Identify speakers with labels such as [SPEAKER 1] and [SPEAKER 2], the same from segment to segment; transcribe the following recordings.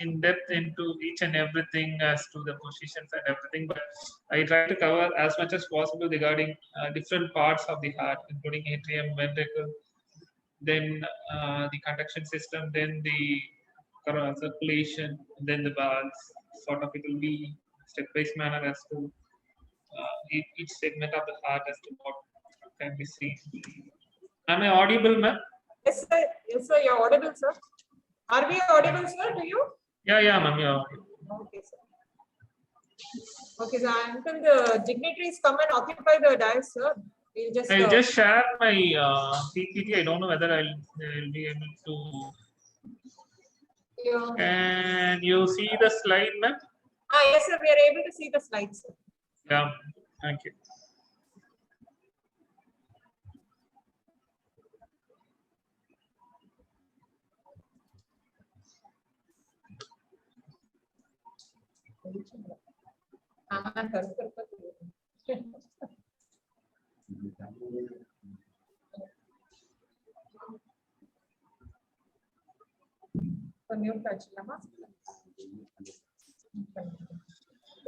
[SPEAKER 1] in depth into each and everything as to the positions and everything, but I try to cover as much as possible regarding different parts of the heart, including atrium, ventricle, then the conduction system, then the circulation, and then the valves. Sort of, it will be step-by manner as to each segment of the heart as to what can be seen. Am I audible, ma'am?
[SPEAKER 2] Yes, sir. Yes, sir. You're audible, sir. Are we audible, sir, to you?
[SPEAKER 1] Yeah, ma'am. You're audible.
[SPEAKER 2] Okay, sir. Okay, so until the dignitaries come and occupy the dais, sir,
[SPEAKER 1] I'll just share my PPT. I don't know whether I'll be able to.
[SPEAKER 2] Yeah.
[SPEAKER 1] Can you see the slide, ma'am?
[SPEAKER 2] Yes, sir. We are able to see the slides, sir.
[SPEAKER 1] Yeah. Thank you.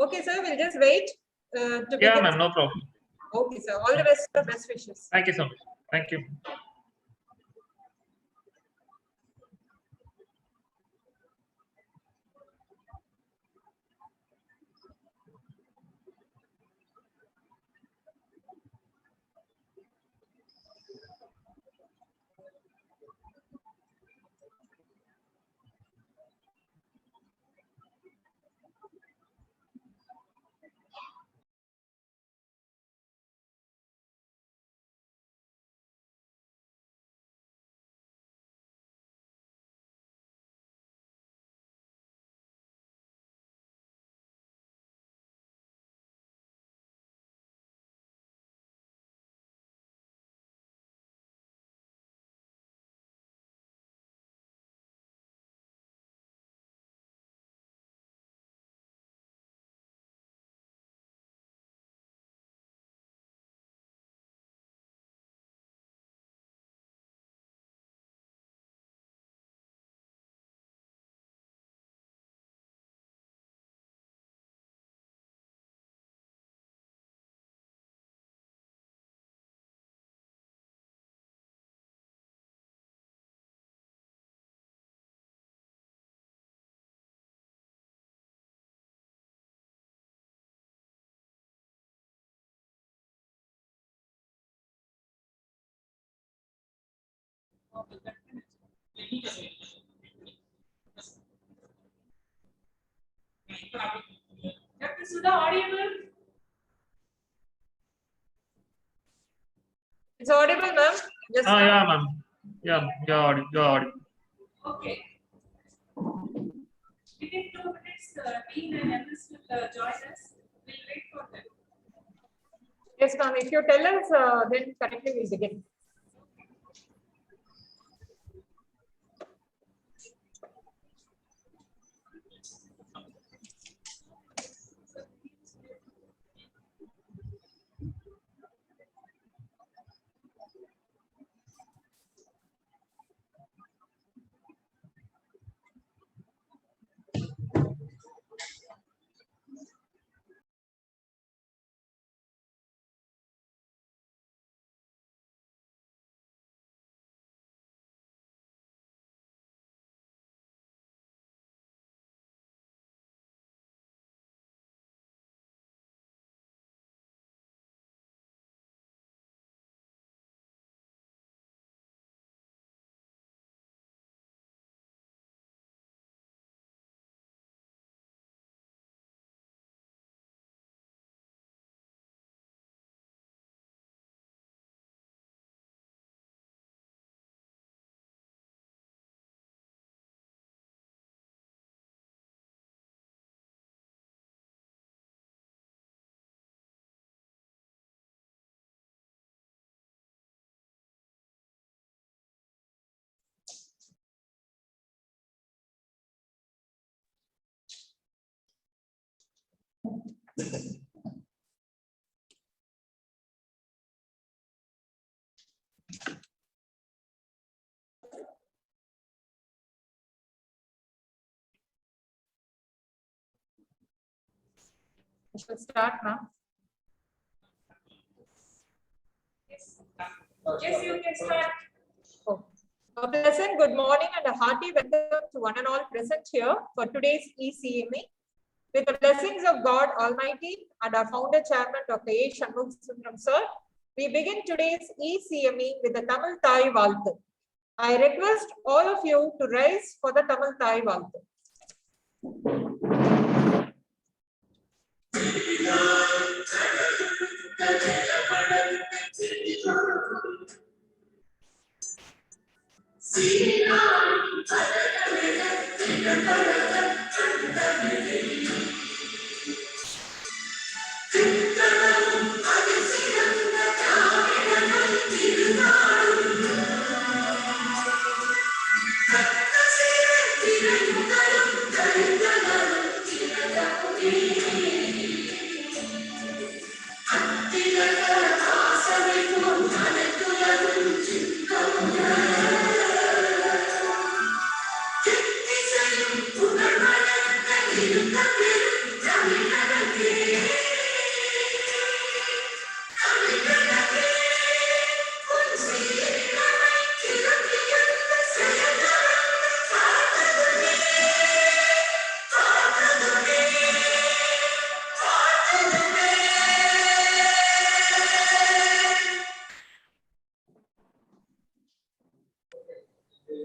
[SPEAKER 2] Okay, sir. We'll just wait.
[SPEAKER 1] Yeah, ma'am. No problem.
[SPEAKER 2] Okay, sir. All the best, sir. Best wishes.
[SPEAKER 1] Thank you so much. Thank you.
[SPEAKER 2] Dr. Sudha, audible? It's audible, ma'am. Just
[SPEAKER 1] Yeah, ma'am. Yeah, you're audible. You're audible.
[SPEAKER 2] okay. Within 2 minutes, Dean and MS will join us. We'll wait for them. Yes, ma'am. If you tell us, then correctly we'll begin. I shall start now.
[SPEAKER 3] Yes, you can start.
[SPEAKER 2] Oh. A pleasant good morning and a hearty welcome to one and all present here for today's ECME. With the blessings of God Almighty and our founder chairman Dr. A. Shanmugam sir, we begin today's ECME with the Tamil Thai Valthu. I request all of you to rise for the Tamil Thai Valthu.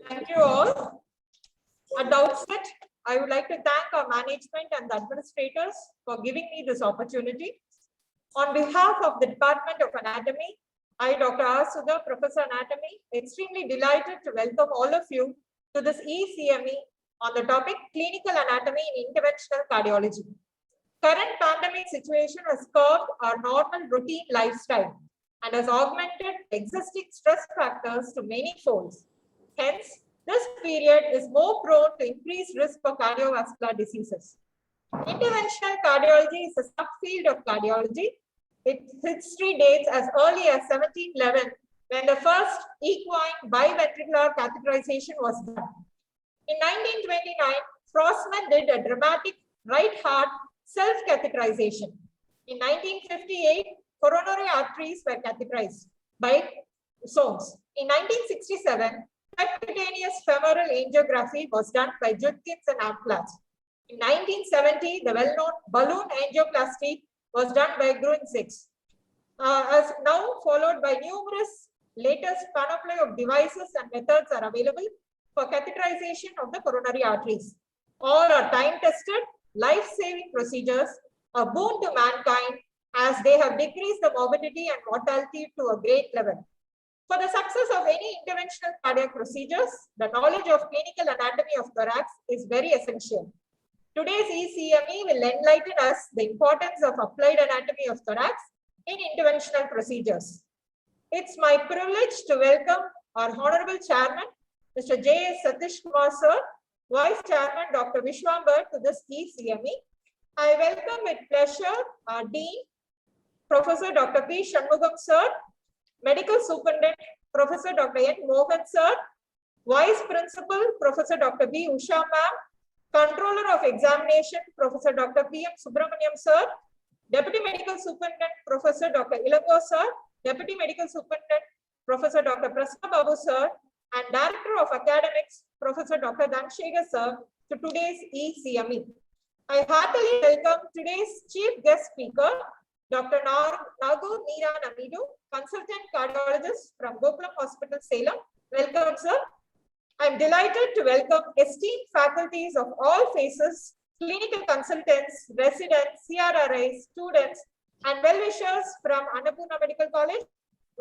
[SPEAKER 2] Thank you all. At the outset, I would like to thank our management and the administrators for giving me this opportunity. On behalf of the Department of Anatomy, I, Dr. R. Sudha, Professor Anatomy, extremely delighted to welcome all of you to this ECME on the topic Clinical Anatomy in Interventional Cardiology. Current pandemic situation has curbed our normal routine lifestyle and has augmented existing stress factors to many folds. Hence, this period is more prone to increased risk for cardiovascular diseases. Interventional cardiology is a subfield of cardiology. Its history dates as early as 1711, when the first equine biventricular catheterization was done. In 1929, Frostman did a dramatic right heart self-catheterization. In 1958, coronary arteries were catheterized by Soames. In 1967, percutaneous femoral angiography was done by Judkins and Amplatz. In 1970, the well-known balloon angioplasty was done by Gruen-Six. As now followed by numerous latest panoply of devices and methods are available for catheterization of the coronary arteries. All are time-tested, life-saving procedures, a boon to mankind as they have decreased the morbidity and mortality to a great level. For the success of any interventional cardiac procedures, the knowledge of clinical anatomy of thorax is very essential. Today's ECME will enlighten us the importance of applied anatomy of thorax in interventional procedures. It's my privilege to welcome our Honorable Chairman, Mr. J. S. Satish Kumar sir, Vice Chairman Dr. Vishwambar to this ECME. I welcome with pleasure our Dean, Professor Dr. P. Shanmugam sir, Medical Superintendent Professor Dr. N. Mohan sir, Vice Principal Professor Dr. B. Usha ma'am, Controller of Examination Professor Dr. P. M. Subramaniam sir, Deputy Medical Superintendent Professor Dr. Ilango sir, Deputy Medical Superintendent Professor Dr. Prasad Babu sir, and Director of Academics Professor Dr. Dhanshekar sir to today's ECME. I heartily welcome today's Chief Guest Speaker, Dr. Nagur Meera Namidu, Consultant Cardiologist from Gokulam Hospital, Salem. Welcome, sir. I'm delighted to welcome esteemed faculties of all phases, clinical consultants, residents, CRRIs, students, and well-wishers from Annapurna Medical College,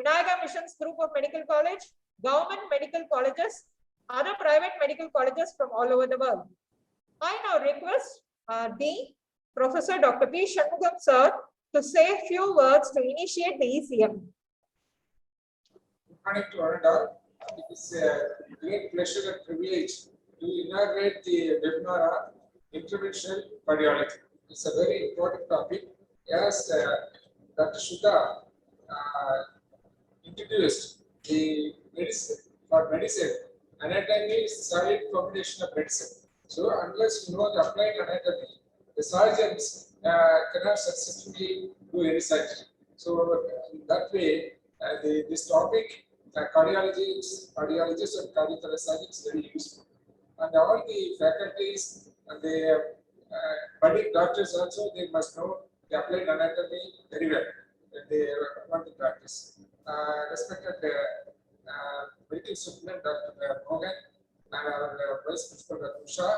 [SPEAKER 2] Vinayaga Missions Group of Medical College, government medical colleges, other private medical colleges from all over the world. I now request Dean, Professor Dr. P. Shanmugam sir, to say a few words to initiate the ECM.
[SPEAKER 4] Good morning to all and all. It is a great pleasure and privilege to inaugurate the webinar on interventional cardiology. It's a very important topic. As Dr. Sudha introduced, the medicine, anatomy is a solid combination of medicine. So unless you know the applied anatomy, the surgeons cannot successfully do any surgery. So in that way, this topic, cardiologists and cardiothoracic surgeons is very useful. And all the faculties and the budding doctors also, they must know the applied anatomy very well when they want to practice. Respected medical superintendent Dr. Morgan and our Vice Principal Dr. Usha,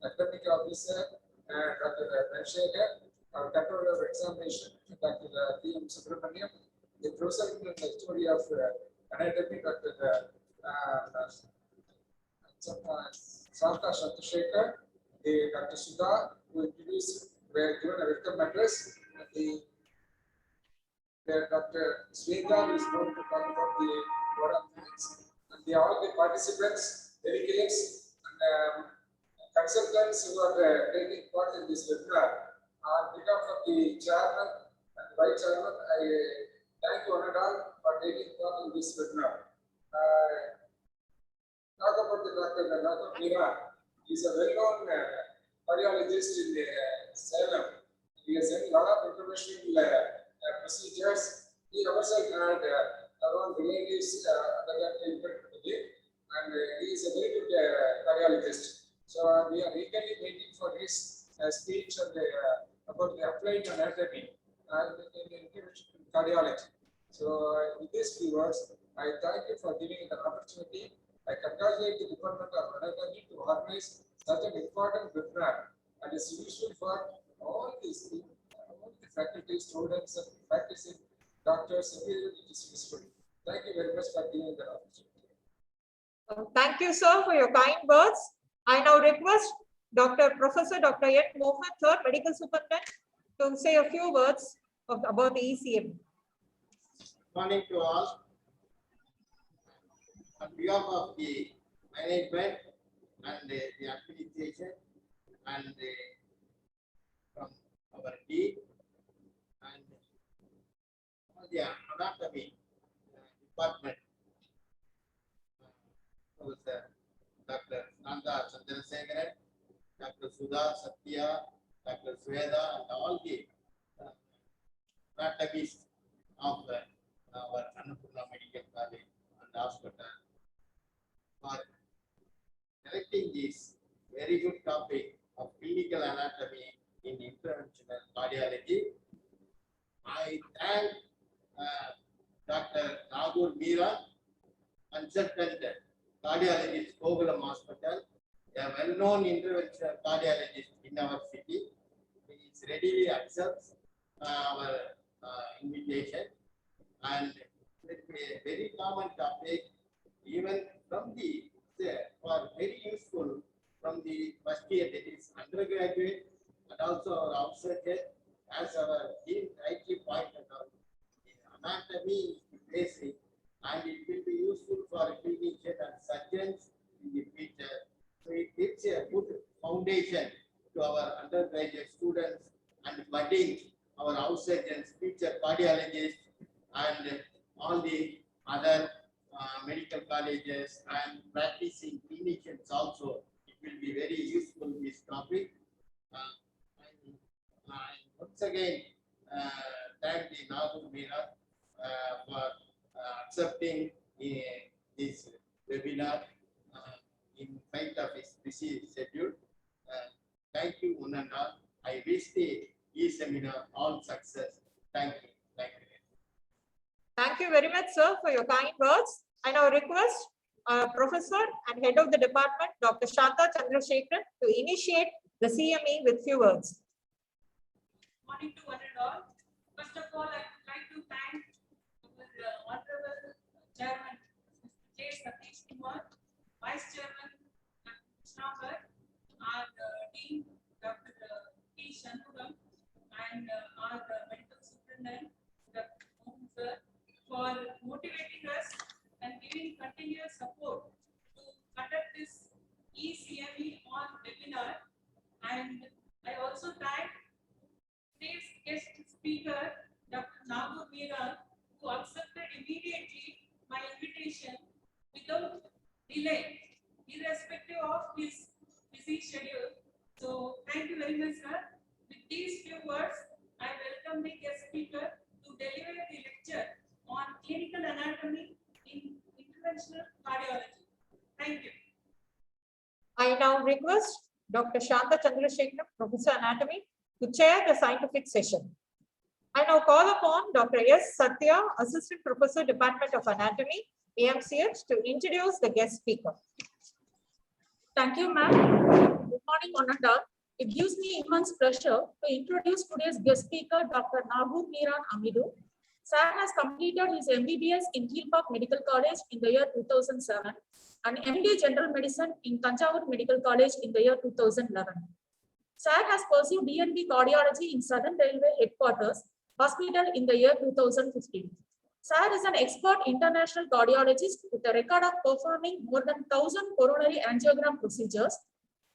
[SPEAKER 4] academic officer Dr. Ranshekhar, our controller of examination Dr. T.M. Subramaniam, the professor in the history of anatomy Dr. Santa Chandrasekhar, the Dr. Sudha, who introduced, were given a welcome address. The Dr. Sweta, who is going to talk about the board of things, and all the participants, delegates, and consultants who are taking part in this webinar. On behalf of the chairman and vice chairman, I thank you one and all for taking part in this webinar. Talk about the Dr. Nagar Meera. He is a well-known cardiologist in Salem. He has done a lot of interventional procedures. He himself had around relatives that are infected with it, and he is a very good cardiologist. So we are eagerly waiting for his speech on about the applied anatomy and in interventional cardiology. So with these few words, I thank you for giving the opportunity. I congratulate the Department of Anatomy to organize such an important webinar, and it's useful for all these all the faculty, students, and practicing doctors. Everyone it is useful. Thank you very much for giving the opportunity.
[SPEAKER 2] Thank you, sir, for your kind words. I now request Professor Dr. N. Mohan, sir, Medical Superintendent, to say a few words about the ECM.
[SPEAKER 5] Morning to all. On behalf of the management and the administration and from our team and the anatomy department, Professor Dr. Nanda Chandrasekharan, Dr. Sudha Satya, Dr. Sweda, and all the anatomists of our Annapurna Medical College and Hospital for selecting this very good topic of clinical anatomy in interventional cardiology. I thank Dr. Nagur Meera, consultant cardiologist, Kogulam Hospital, a well-known interventional cardiologist in our city. He is readily accepts our invitation, and it will be a very common topic, even from the for very useful from the first year, that is undergraduate, and also our outsiders, as our dean rightly pointed out. Anatomy is basic, and it will be useful for clinicians and surgeons in the future. So it gives a good foundation to our undergraduate students and budding our house surgeons, future cardiologists, and all the other medical colleges and practicing clinicians also. It will be very useful, this topic. I once again thank the Nagur Meera for accepting this webinar in spite of his busy schedule. Thank you, one and all. I wish the e-seminar all success. Thank you. Thank you.
[SPEAKER 2] Thank you very much, sir, for your kind words. I now request Professor and Head of the Department, Dr. Shanta Chandrasekharan, to initiate the CME with few words.
[SPEAKER 3] Morning to one and all. First of all, I would like to thank the Honorable Chairman, Mr. J. Satish Kumar, Vice Chairman, Dr. Krishnagar, our Dean, Dr. T. Shanmugam, and our Medical Superintendent, Dr. Mohan sir, for motivating us and giving continuous support to conduct this ECME on webinar. And I also thank today's guest speaker, Dr. Nagur Meera, who accepted immediately my invitation without delay, irrespective of his busy schedule. So thank you very much, sir. With these few words,
[SPEAKER 2] request Dr. Shanta Chandrasekharan, Professor Anatomy, to chair the scientific session. I now call upon Dr. S. Satya, Assistant Professor, Department of Anatomy, AMCH, to introduce the guest speaker.
[SPEAKER 6] Thank you, ma'am. Good morning, honored all. It gives me immense pleasure to introduce today's guest speaker, Dr. Nagu Miran Amidu. Sir has completed his MBBS in Hill Park Medical College in the year 2007 and MD General Medicine in Tanjavur Medical College in the year 2011. Sir has pursued DNB Cardiology in Southern Railway Headquarters Hospital in the year 2015. Sir is an expert international cardiologist with a record of performing more than 1,000 coronary angiogram procedures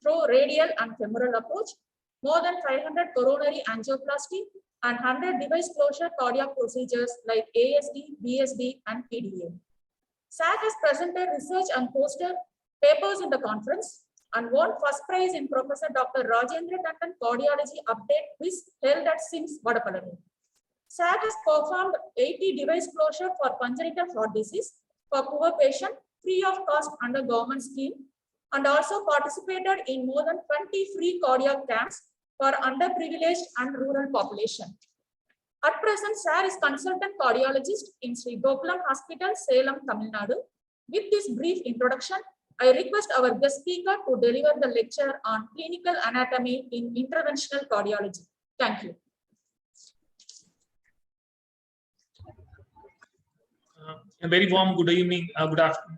[SPEAKER 6] through radial and femoral approach, more than 500 coronary angioplasty, and 100 device closure cardiac procedures like ASD, BSD, and PDA. Sir has presented research and posted papers in the conference and won first prize in Professor Dr. Rajendra Tandon Cardiology Update Quiz held at SIMS, Vadapalani. Sir has performed 80 device closure for congenital heart disease for poor patient free of cost under government scheme, and also participated in more than 20 free cardiac camps for underprivileged and rural population. At present, Sir is consultant cardiologist in Sri Gokulam Hospital, Salem, Tamil Nadu. With this brief introduction, I request our guest speaker to deliver the lecture on clinical anatomy in interventional cardiology. Thank you.
[SPEAKER 1] A very warm good evening,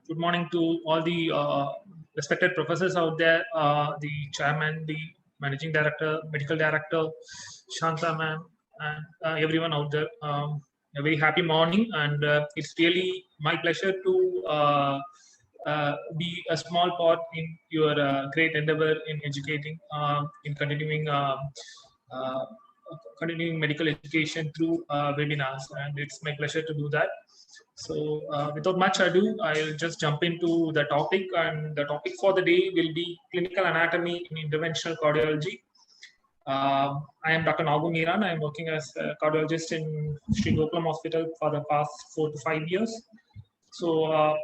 [SPEAKER 1] good morning to all the respected professors out there, the chairman, the managing director, medical director, Shanta ma'am, and everyone out there. A very happy morning, and it's really my pleasure to be a small part in your great endeavor in educating, in continuing medical education through webinars, and it's my pleasure to do that. So without much ado, I'll just jump into the topic, and the topic for the day will be clinical anatomy in interventional cardiology. I am Dr. Nagu Miran. I am working as a cardiologist in Sri Gokulam Hospital for the past 4 to 5 years. So,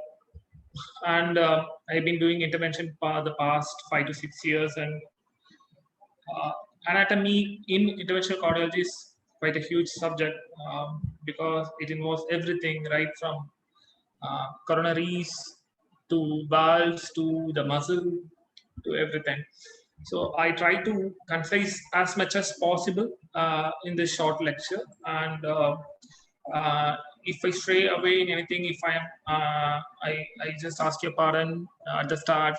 [SPEAKER 1] I've been doing intervention for the past 5 to 6 years, and anatomy in interventional cardiology is quite a huge subject because it involves everything right from coronaries to valves to the muscle to everything. So I try to concise as much as possible in this short lecture, and if I stray away in anything, if I am, I just ask your pardon at the start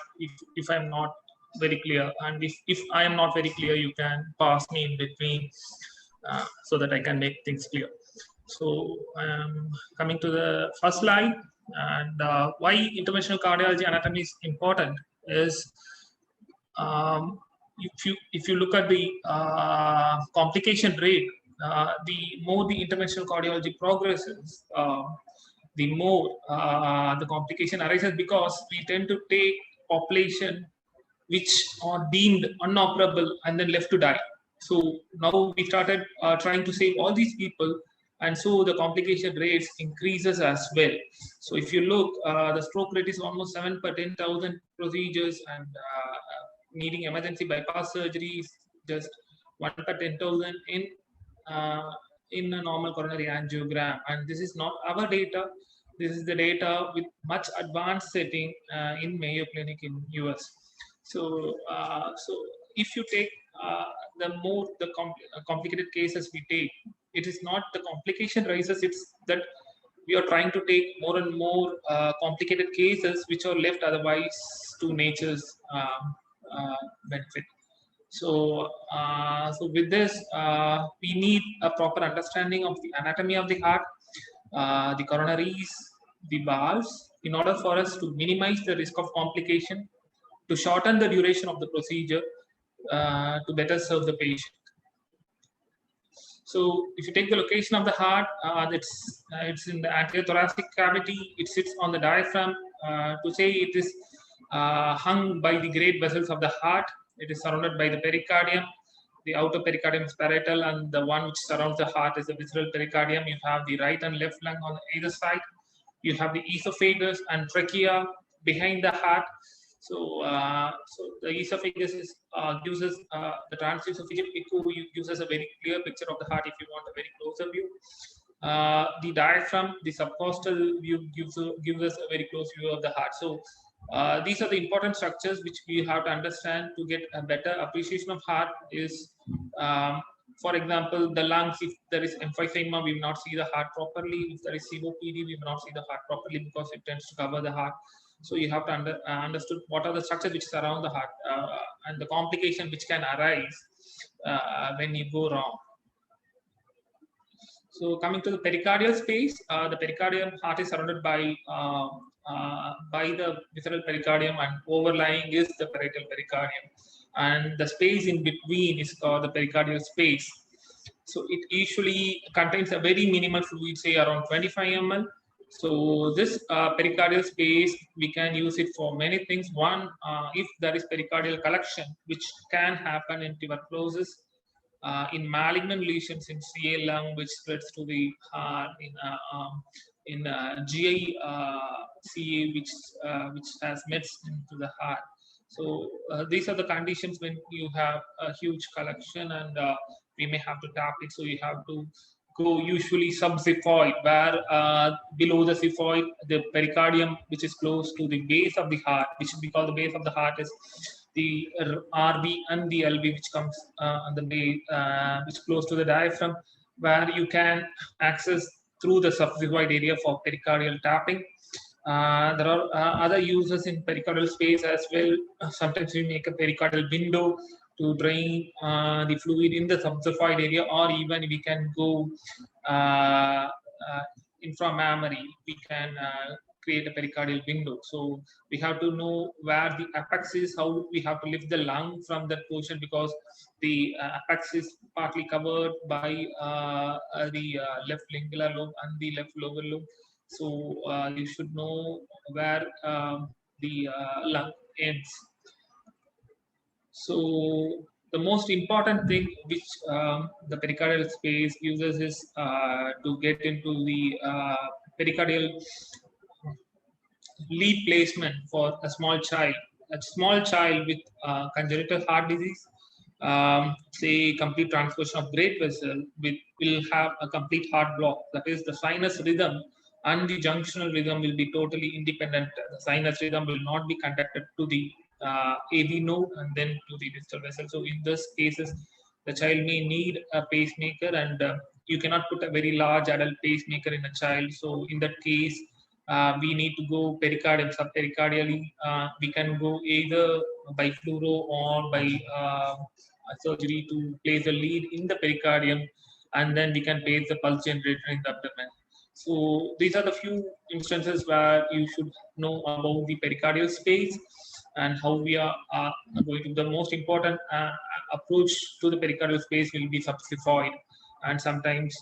[SPEAKER 1] if I'm not very clear, and if I am not very clear, you can pass me in between so that I can make things clear. So coming to the first slide, and why interventional cardiology anatomy is important is if you look at the complication rate, the more the interventional cardiology progresses, the more the complication arises, because we tend to take population which are deemed unoperable and then left to die. So now we started trying to save all these people, and so the complication rates increases as well. So if you look, the stroke rate is almost 7 per 10,000 procedures, and needing emergency bypass surgery is just 1 per 10,000 in a normal coronary angiogram. And this is not our data. This is the data with much advanced setting in Mayo Clinic in US. So, if you take the more complicated cases we take, it is not the complication rises, it's that we are trying to take more and more complicated cases which are left otherwise to nature's benefit. So, with this, we need a proper understanding of the anatomy of the heart, the coronaries, the valves, in order for us to minimize the risk of complication, to shorten the duration of the procedure, to better serve the patient. So if you take the location of the heart, it's in the anterior thoracic cavity. It sits on the diaphragm. To say it is hung by the great vessels of the heart. It is surrounded by the pericardium. The outer pericardium is parietal, and the one which surrounds the heart is the visceral pericardium. You have the right and left lung on either side. You have the esophagus and trachea behind the heart. So the esophagus gives us the transesophageal echo gives us a very clear picture of the heart if you want a very closer view. The diaphragm, the subcostal view gives us a very close view of the heart. So these are the important structures which we have to understand to get a better appreciation of heart. Is for example, the lungs. If there is emphysema, we will not see the heart properly. If there is COPD, we will not see the heart properly because it tends to cover the heart. So you have to understood what are the structures which surround the heart and the complication which can arise when you go wrong. So coming to the pericardial space, the pericardium heart is surrounded by the visceral pericardium, and overlying is the parietal pericardium, and the space in between is called the pericardial space. So it usually contains a very minimal fluid, say around 25 ml. So this pericardial space, we can use it for many things. One, if there is pericardial collection, which can happen in tuberculosis, in malignant lesions in CA lung, which spreads to the heart, in GI CA, which has mets into the heart. So these are the conditions when you have a huge collection, and we may have to tap it. So you have to go usually subxiphoid, where below the xiphoid, the pericardium, which is close to the base of the heart, which we call the base of the heart, is the RV and the LV, which comes on the base, which close to the diaphragm, where you can access through the subxiphoid area for pericardial tapping. There are other uses in pericardial space as well. Sometimes we make a pericardial window to drain the fluid in the subxiphoid area, or even we can go inframammary. We can create a pericardial window. So we have to know where the apex is, how we have to lift the lung from that portion, because the apex is partly covered by the left lingular lobe and the left lower lobe. So you should know where the lung ends. So the most important thing which the pericardial space uses is to get into the pericardial lead placement for a small child. A small child with congenital heart disease, say complete transposition of great vessel, will have a complete heart block. That is, the sinus rhythm and the junctional rhythm will be totally independent. The sinus rhythm will not be conducted to the AV node and then to the distal vessel. So in these cases, the child may need a pacemaker, and you cannot put a very large adult pacemaker in a child. So in that case, we need to go pericardium, subpericardially. We can go either by fluoro or by surgery to place a lead in the pericardium, and then we can place the pulse generator in the abdomen. So these are the few instances where you should know about the pericardial space and how we are going to. The most important approach to the pericardial space will be subxiphoid, and sometimes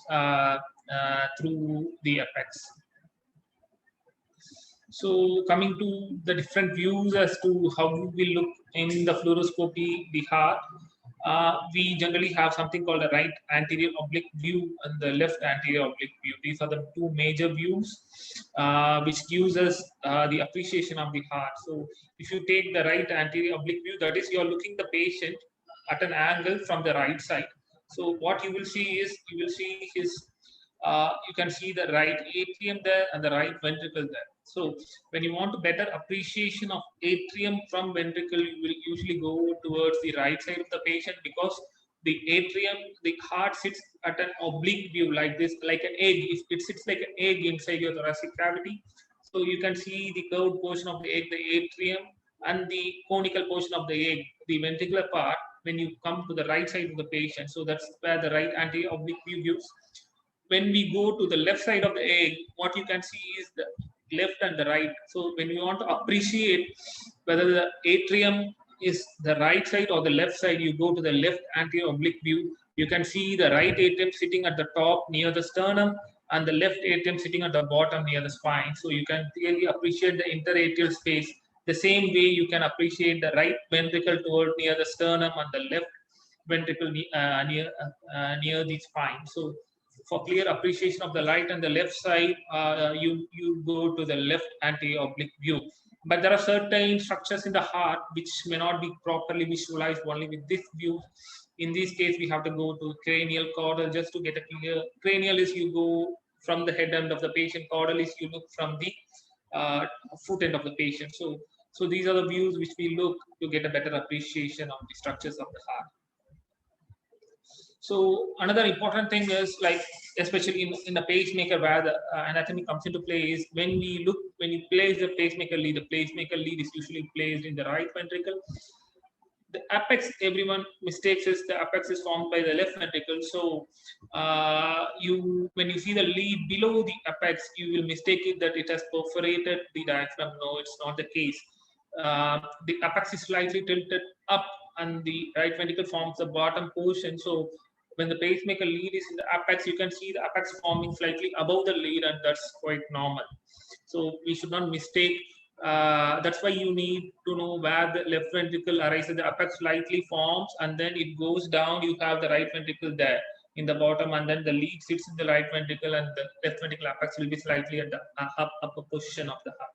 [SPEAKER 1] through the apex. So coming to the different views as to how we look in the fluoroscopy, the heart, we generally have something called a right anterior oblique view and the left anterior oblique view. These are the two major views which gives us the appreciation of the heart. So if you take the right anterior oblique view, that is, you are looking the patient at an angle from the right side. So what you will see is, you will see his, you can see the right atrium there and the right ventricle there. So when you want a better appreciation of atrium from ventricle, you will usually go towards the right side of the patient, because the atrium, the heart sits at an oblique view like this, like an egg. It sits like an egg inside your thoracic cavity. So you can see the curved portion of the egg, the atrium, and the conical portion of the egg, the ventricular part, when you come to the right side of the patient. So that's where the right anterior oblique view gives. When we go to the left side of the egg, what you can see is the left and the right. So when you want to appreciate whether the atrium is the right side or the left side, you go to the left anterior oblique view. You can see the right atrium sitting at the top near the sternum, and the left atrium sitting at the bottom near the spine. So you can clearly appreciate the interatrial space. The same way you can appreciate the right ventricle toward near the sternum and the left ventricle near the spine. So for clear appreciation of the right and the left side, you go to the left anterior oblique view. But there are certain structures in the heart which may not be properly visualized only with this view. In this case, we have to go to cranial, caudal, just to get a clear. Cranial is you go from the head end of the patient. Caudal is you look from the foot end of the patient. So these are the views which we look to get a better appreciation of the structures of the heart. So another important thing is, like, especially in the pacemaker, where the anatomy comes into play, is when you place the pacemaker lead is usually placed in the right ventricle. The apex, everyone mistakes is the apex is formed by the left ventricle. So when you see the lead below the apex, you will mistake it that it has perforated the diaphragm. No, it's not the case. The apex is slightly tilted up, and the right ventricle forms the bottom portion. So when the pacemaker lead is in the apex, you can see the apex forming slightly above the lead, and that's quite normal. So we should not mistake. That's why you need to know where the left ventricle arises. The apex slightly forms, and then it goes down. You have the right ventricle there in the bottom, and then the lead sits in the right ventricle, and the left ventricle apex will be slightly at the upper position of the heart.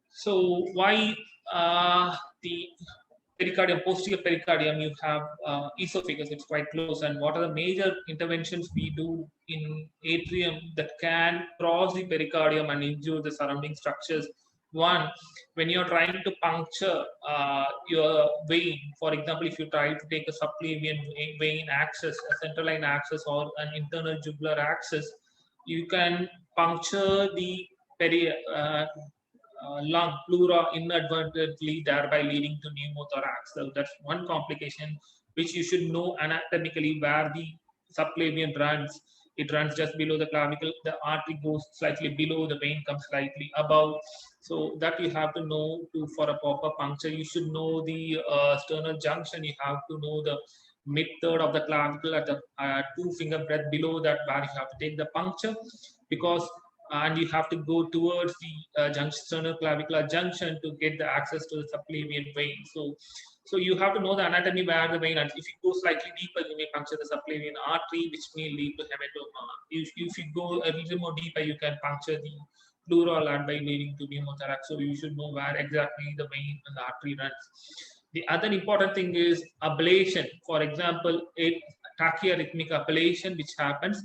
[SPEAKER 1] So why the pericardium, posterior pericardium, you have esophagus, it's quite close. And what are the major interventions we do in atrium that can cross the pericardium and injure the surrounding structures? One, when you're trying to puncture your vein, for example, if you try to take a subclavian vein access, a central line access, or an internal jugular access, you can puncture the lung, pleura, inadvertently, thereby leading to pneumothorax. So that's one complication which you should know anatomically, where the subclavian runs. It runs just below the clavicle. The artery goes slightly below, the vein comes slightly above. So that you have to know for a proper puncture. You should know the sternal junction. You have to know the mid-third of the clavicle at the 2 finger breadth below that, where you have to take the puncture, because and you have to go towards the sternal clavicular junction to get the access to the subclavian vein. So you have to know the anatomy where the vein, and if you go slightly deeper, you may puncture the subclavian artery, which may lead to hematoma. If you go a little more deeper, you can puncture the pleural and by leading to pneumothorax. So you should know where exactly the vein and the artery runs. The other important thing is ablation. For example, a tachyarrhythmic ablation which happens.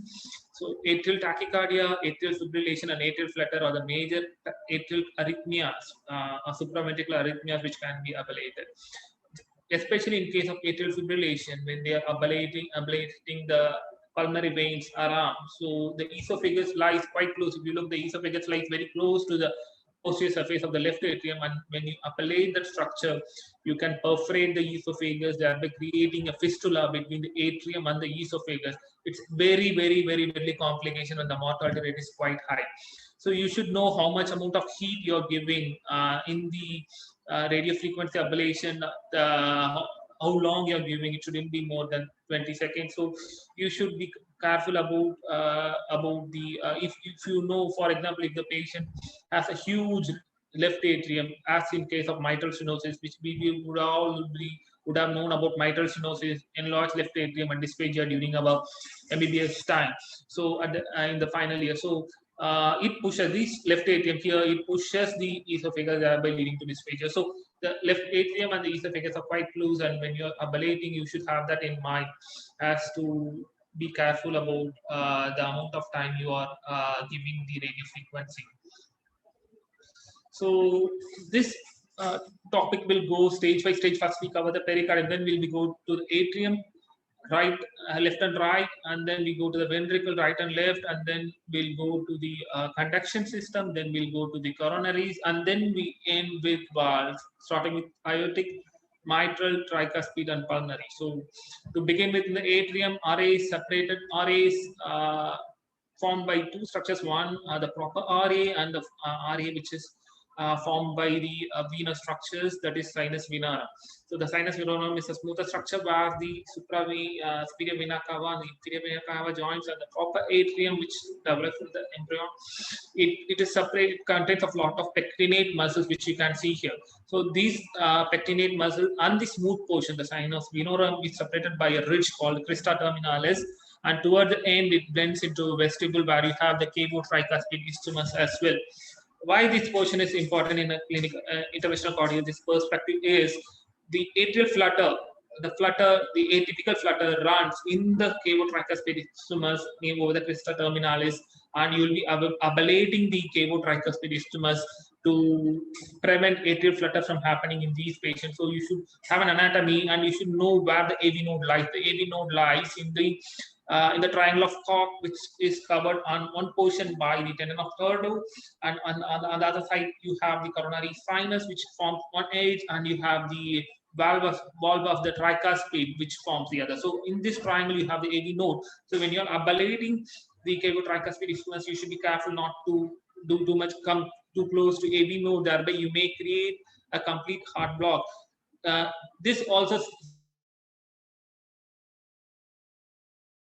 [SPEAKER 1] So atrial tachycardia, atrial fibrillation, and atrial flutter are the major atrial arrhythmias, or supraventricular arrhythmias, which can be ablated. Especially in case of atrial fibrillation, when they are ablating the pulmonary veins around. So the esophagus lies quite close. If you look, the esophagus lies very close to the posterior surface of the left atrium, and when you ablate that structure, you can perforate the esophagus, thereby creating a fistula between the atrium and the esophagus. It's very, very, very deadly complication, and the mortality rate is quite high. So you should know how much amount of heat you're giving in the radio frequency ablation, how long you're giving. It shouldn't be more than 20 seconds. So you should be careful about the if you know, for example, if the patient has a huge left atrium, as in case of mitral stenosis, which we would have known about mitral stenosis, enlarged left atrium, and dysphagia during our MBBS time. So in the final year, so it pushes this left atrium here, it pushes the esophagus, thereby leading to dysphagia. So the left atrium and the esophagus are quite close, and when you're ablating, you should have that in mind, as to be careful about the amount of time you are giving the radio frequency. So this topic will go stage by stage. First we cover the pericardium, then we'll go to the atrium, right, left and right, and then we go to the ventricle, right and left, and then we'll go to the conduction system, then we'll go to the coronaries, and then we end with valves, starting with aortic, mitral, tricuspid, and pulmonary. So to begin with, in the atrium, RA is separated. RA is formed by two structures. One, the proper RA, and the RA which is formed by the venous structures, that is sinus venorum. So the sinus venorum is a smoother structure where the superior vena cava and the inferior vena cava joins, and the proper atrium which develops in the embryo. It is separate, it contains a lot of pectinate muscles, which you can see here. So these pectinate muscles and the smooth portion, the sinus venorum, is separated by a ridge called crista terminalis, and toward the end it blends into a vestibule where you have the cavo tricuspid isthmus as well. why this portion is important in a clinical interventional cardiologist perspective is the atrial flutter. The atypical flutter runs in the cavotricuspid isthmus over the crista terminalis, and you will be ablating the cavotricuspid isthmus to prevent atrial flutter from happening in these patients. So you should have an anatomy, and you should know where the AV node lies. The AV node lies in the triangle of Koch, which is covered on one portion by the tendon of Hurdo, and on the other side you have the coronary sinus, which forms one edge, and you have the valve of the tricuspid, which forms the other. So in this triangle you have the AV node. So when you're ablating the cavotricuspid isthmus, you should be careful not to do too much, come too close to AV node, thereby you may create a complete heart block. This also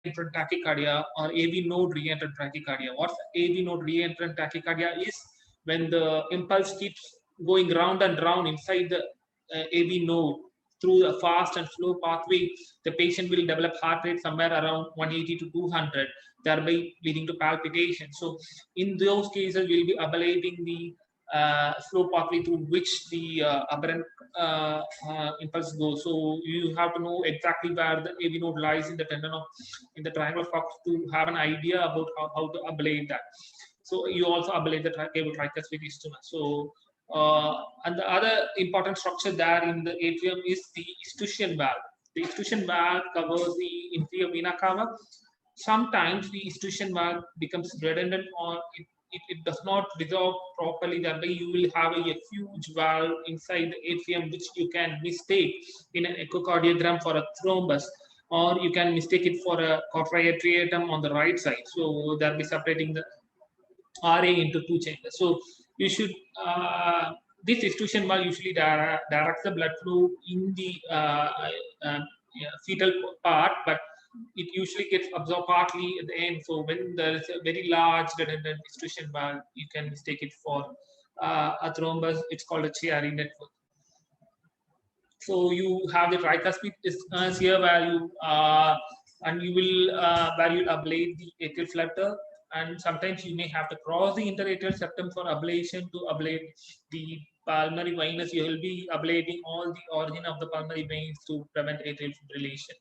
[SPEAKER 1] tachycardia or AV node reentrant tachycardia. What's AV node reentrant tachycardia is when the impulse keeps going round and round inside the AV node through a fast and slow pathway. The patient will develop heart rate somewhere around 180 to 200, thereby leading to palpitation. So in those cases, we'll be ablating the slow pathway through which the aberrant impulse goes. So you have to know exactly where the AV node lies in the tendon of in the triangle of Koch to have an idea about how to ablate that. So you also ablate the cavotricuspid isthmus. So and the other important structure there in the atrium is the Eustachian valve. The Eustachian valve covers the inferior vena cava. Sometimes the Eustachian valve becomes redundant, or it does not resolve properly. Thereby, you will have a huge valve inside the atrium, which you can mistake in an echocardiogram for a thrombus, or you can mistake it for a quadratum on the right side. So they'll be separating the RA into two chambers. So you should this Eustachian valve usually directs the blood flow in the fetal part, but it usually gets absorbed partly at the end. So when there is a very large redundant Eustachian valve, you can mistake it for a thrombus. It's called a Chiari network. So you have the tricuspid isthmus here where you and you will where you ablate the atrial flutter, and sometimes you may have to cross the interatrial septum for ablation to ablate the pulmonary venous. You will be ablating all the origin of the pulmonary veins to prevent atrial fibrillation.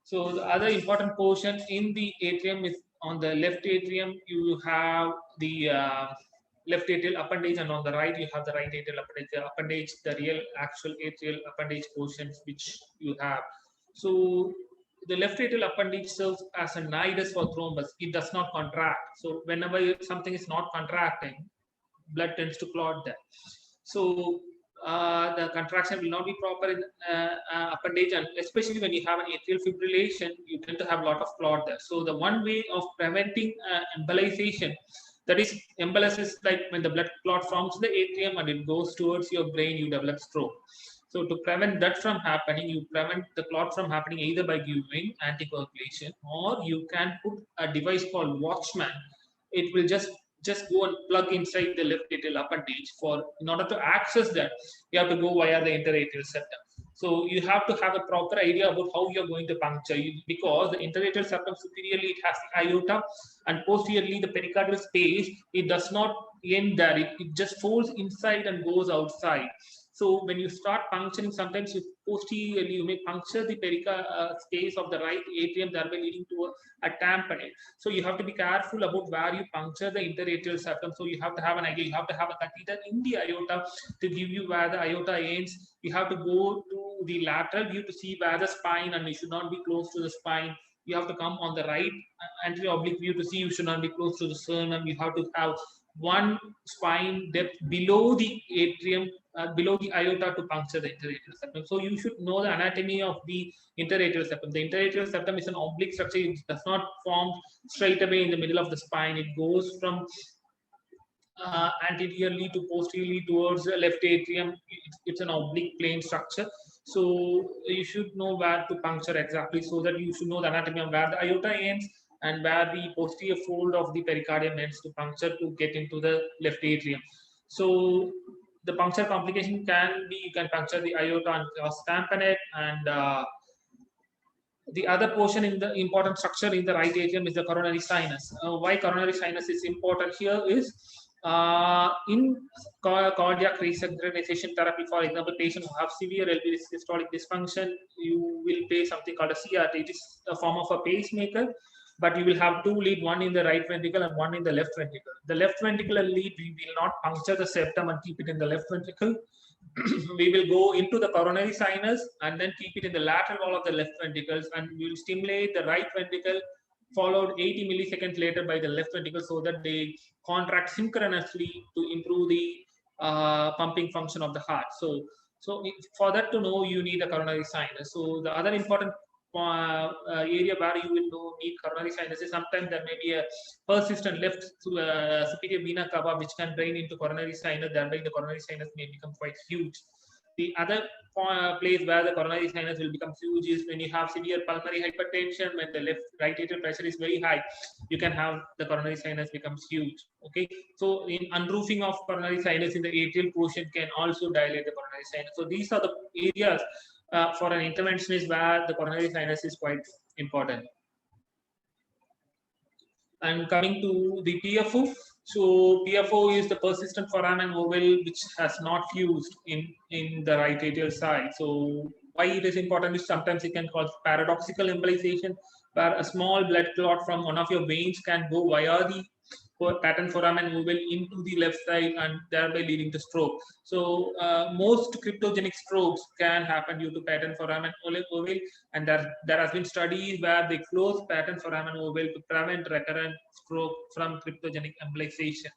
[SPEAKER 1] So the other important portion in the atrium is on the left atrium. You have the left atrial appendage, and on the right you have the right atrial appendage. The appendage, the real actual atrial appendage portions which you have. So the left atrial appendage serves as a nidus for thrombus. It does not contract. So whenever something is not contracting, blood tends to clot there. So the contraction will not be proper in appendage, and especially when you have an atrial fibrillation, you tend to have a lot of clot there. So the one way of preventing embolization, that is, embolus is like when the blood clot forms the atrium and it goes towards your brain, you develop stroke. So to prevent that from happening, you prevent the clot from happening either by giving anticoagulation, or you can put a device called Watchman. It will just go and plug inside the left atrial appendage. In order to access that, you have to go via the interatrial septum. So you have to have a proper idea about how you're going to puncture, because the interatrial septum superiorly it has the aorta, and posteriorly the pericardial space, it does not end there. It just folds inside and goes outside. So when you start puncturing, sometimes posteriorly you may puncture the pericardial space of the right atrium, thereby leading to a tamponade. So you have to be careful about where you puncture the interatrial septum. So you have to have an idea. You have to have a catheter in the aorta to give you where the aorta ends. You have to go to the lateral view to see where the spine, and you should not be close to the spine. You have to come on the right anterior oblique view to see you should not be close to the sternum. You have to have one spine depth below the atrium, below the aorta to puncture the interatrial septum. So you should know the anatomy of the interatrial septum. The interatrial septum is an oblique structure. It does not form straight away in the middle of the spine. It goes from anteriorly to posteriorly towards the left atrium. It's an oblique plane structure. So you should know where to puncture exactly, so that you should know the anatomy of where the aorta ends and where the posterior fold of the pericardium ends to puncture to get into the left atrium. So the puncture complication can be, you can puncture the aorta and cause tamponade, and The other portion in the important structure in the right atrium is the coronary sinus. Why coronary sinus is important here is in cardiac resynchronization therapy, for example, patients who have severe LV systolic dysfunction, you will pay something called a CRT. It is a form of a pacemaker, but you will have two lead, one in the right ventricle and one in the left ventricle. The left ventricular lead, we will not puncture the septum and keep it in the left ventricle. We will go into the coronary sinus and then keep it in the lateral wall of the left ventricles, and we will stimulate the right ventricle, followed 80 milliseconds later by the left ventricle, so that they contract synchronously to improve the pumping function of the heart. So for that to know, you need a coronary sinus. So the other important area where you will need coronary sinus is sometimes there may be a persistent left superior vena cava which can drain into coronary sinus, thereby the coronary sinus may become quite huge. The other place where the coronary sinus will become huge is when you have severe pulmonary hypertension, when the right atrial pressure is very high, you can have the coronary sinus becomes huge. Okay, so in unroofing of coronary sinus in the atrial portion can also dilate the coronary sinus. So these are the areas for an interventionist where the coronary sinus is quite important. And coming to the PFO, so PFO is the persistent foramen ovale which has not fused in the right atrial side. So why it is important is sometimes it can cause paradoxical embolization, where a small blood clot from one of your veins can go via the patent foramen ovale into the left side and thereby leading to stroke. So most cryptogenic strokes can happen due to patent foramen ovale, and there has been studies where they close patent foramen ovale to prevent recurrent stroke from cryptogenic embolization.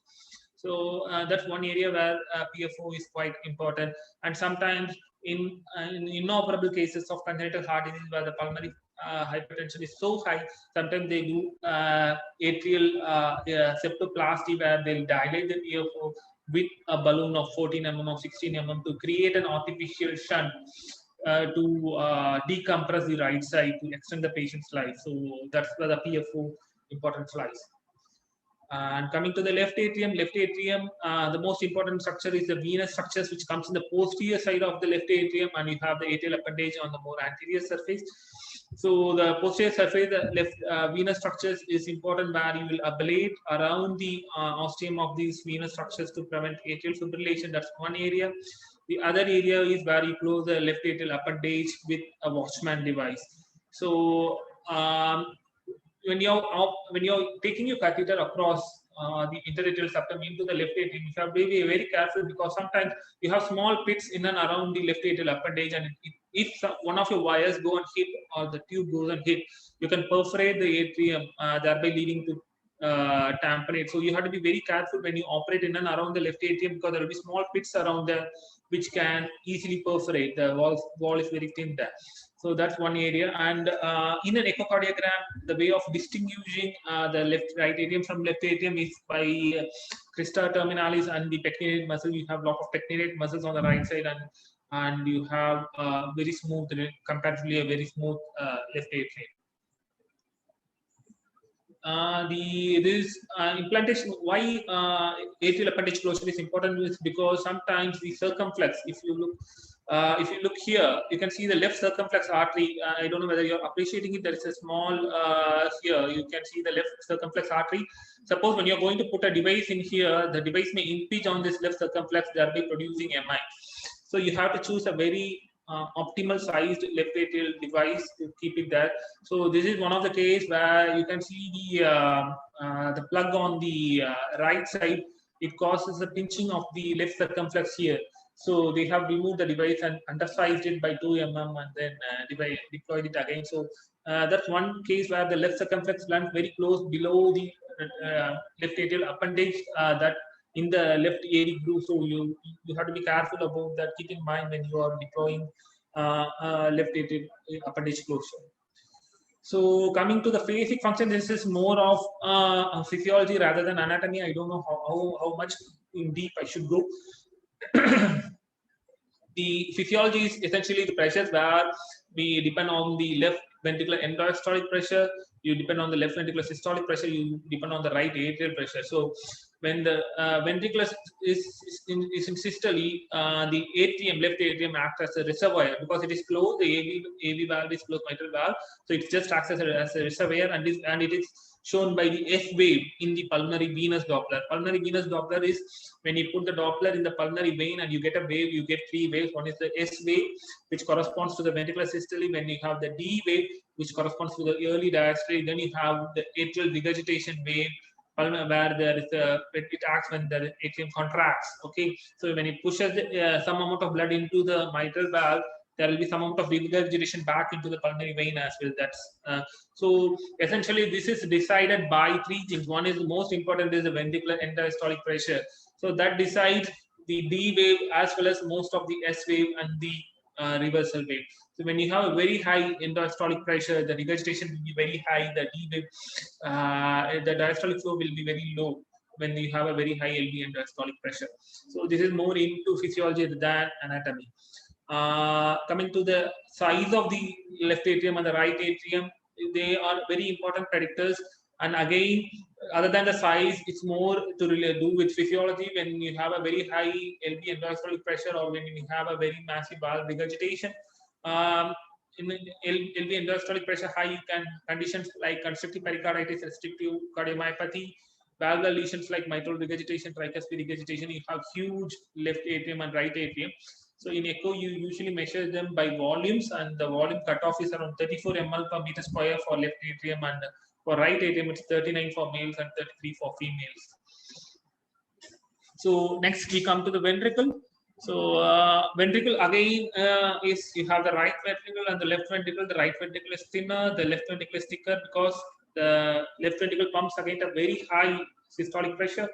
[SPEAKER 1] So that's one area where PFO is quite important. And sometimes in inoperable cases of congenital heart disease where the pulmonary hypertension is so high, sometimes they do atrial septoplasty where they'll dilate the PFO with a balloon of 14 mm or 16 mm to create an artificial shunt to decompress the right side to extend the patient's life. So that's where the PFO importance lies. And coming to the left atrium, the most important structure is the venous structures, which comes in the posterior side of the left atrium, and you have the atrial appendage on the more anterior surface. So the posterior surface, the left venous structures is important, where you will ablate around the ostium of these venous structures to prevent atrial fibrillation. That's one area. The other area is where you close the left atrial appendage with a Watchman device. So when you're taking your catheter across the interatrial septum into the left atrium, you have to be very careful, because sometimes you have small pits in and around the left atrial appendage, and if one of your wires go and hit, or the tube goes and hit, you can perforate the atrium, thereby leading to tamponade. So you have to be very careful when you operate in and around the left atrium, because there will be small pits around there which can easily perforate. The wall is very thin there. So that's one area. And in an echocardiogram, the way of distinguishing the right atrium from left atrium is by crista terminalis and the pectinate muscle. You have a lot of pectinate muscles on the right side, and you have very smooth, comparatively a very smooth left atrium. This implantation, why atrial appendage closure is important is because sometimes the circumflex, if you look here, you can see the left circumflex artery. I don't know whether you're appreciating it. There is a small here. You can see the left circumflex artery. Suppose when you're going to put a device in here, the device may impinge on this left circumflex, thereby producing MI. So you have to choose a very optimal sized left atrial device to keep it there. So this is one of the case where you can see the plug on the right side. It causes a pinching of the left circumflex here. So they have removed the device and undersized it by 2 mm and then deployed it again. So that's one case where the left circumflex lands very close below the left atrial appendage, that in the left AD groove. So you have to be careful about that. Keep in mind when you are deploying left atrial appendage closure. So coming to the phasic function, this is more of physiology rather than anatomy. I don't know how much in deep I should go. The physiology is essentially the pressures where we depend on the left ventricular end-diastolic pressure, you depend on the left ventricular systolic pressure, you depend on the right atrial pressure. So when the ventricle is in systole, the atrium, left atrium acts as a reservoir because it is closed. The AV valve is closed mitral valve, so it just acts as a reservoir, and it is shown by the S wave in the pulmonary venous Doppler. Pulmonary venous Doppler is when you put the Doppler in the pulmonary vein and you get a wave, you get three waves. One is the S wave, which corresponds to the ventricular systole. When you have the D wave, which corresponds to the early diastole. Then you have the atrial regurgitation wave, where there is it acts when the atrium contracts. Okay, so when it pushes some amount of blood into the mitral valve, there will be some amount of regurgitation back into the pulmonary vein as well. That's so essentially this is decided by three things. One is the most important is the ventricular end-diastolic pressure. So that decides the D wave as well as most of the S wave and the reversal wave. So when you have a very high end-diastolic pressure, the regurgitation will be very high. The D wave, the diastolic flow will be very low when you have a very high LV end-diastolic pressure. So this is more into physiology than anatomy. Coming to the size of the left atrium and the right atrium, they are very important predictors. And again, other than the size, it's more to really do with physiology. When you have a very high LV end-diastolic pressure, or when you have a very massive valve regurgitation, in LV end-diastolic pressure high, conditions like constrictive pericarditis, restrictive cardiomyopathy, valvular lesions like mitral regurgitation, tricuspid regurgitation, you have huge left atrium and right atrium. So in echo, you usually measure them by volumes, and the volume cutoff is around 34 ml per meter square for left atrium, and for right atrium it's 39 for males and 33 for females. So next we come to the ventricle. So ventricle again is you have the right ventricle and the left ventricle. The right ventricle is thinner, the left ventricle is thicker because the left ventricle pumps against a very high systolic pressure.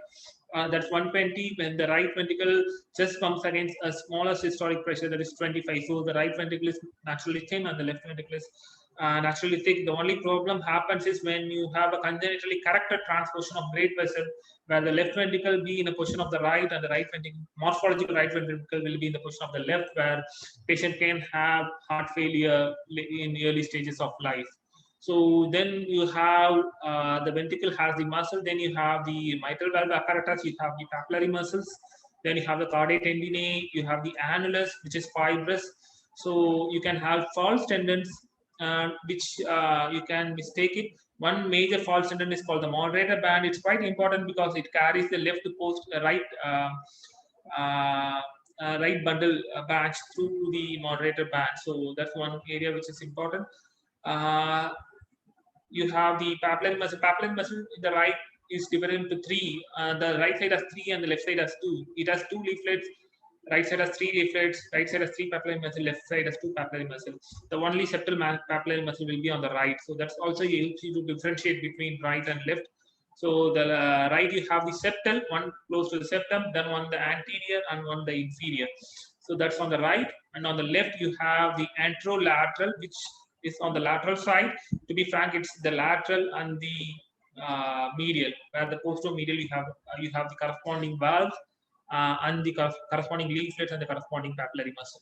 [SPEAKER 1] That's 120, when the right ventricle just pumps against a smaller systolic pressure, that is 25. So the right ventricle is naturally thin and the left ventricle is naturally thick. The only problem happens is when you have a congenitally corrected transposition of great vessel, where the left ventricle be in a position of the right and the right ventricle, morphological right ventricle will be in the position of the left, where patient can have heart failure in the early stages of life. So then you have the ventricle has the muscle, then you have the mitral valve apparatus, you have the papillary muscles, then you have the chordae tendineae, you have the annulus, which is fibrous. So you can have false tendons, which you can mistake it. One major false tendon is called the moderator band. It's quite important because it carries the left post right right bundle branch through the moderator band. So that's one area which is important. You have the papillary muscle. Papillary muscle in the right is divided into three. The right side has three and the left side has two. It has two leaflets. Right side has three leaflets. Right side has three papillary muscle. Left side has two papillary muscle. The only septal papillary muscle will be on the right. So that's also helps you to differentiate between right and left. So the right you have the septal, one close to the septum, then one the anterior and one the inferior. So that's on the right, and on the left you have the anterolateral, which is on the lateral side. To be frank, it's the lateral and the medial, where the posteromedial you have the corresponding valve and the corresponding leaflets and the corresponding papillary muscle.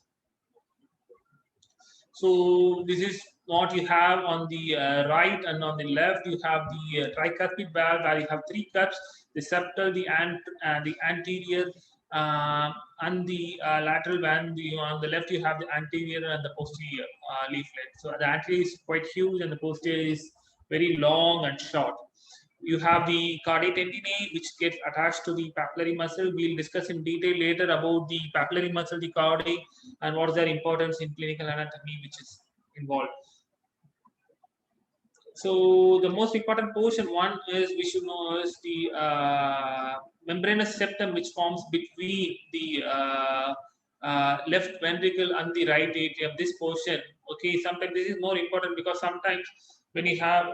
[SPEAKER 1] So this is what you have on the right, and on the left you have the tricuspid valve, where you have three cups: the septal, the anterior, and the lateral band. On the left you have the anterior and the posterior leaflet. So the anterior is quite huge and the posterior is very long and short. You have the chordae tendineae, which gets attached to the papillary muscle. We'll discuss in detail later about the papillary muscle, the chordae, and what is their importance in clinical anatomy, which is involved. So the most important portion, one is we should know, is the membranous septum, which forms between the left ventricle and the right atrium. This portion, okay, sometimes this is more important because sometimes when you have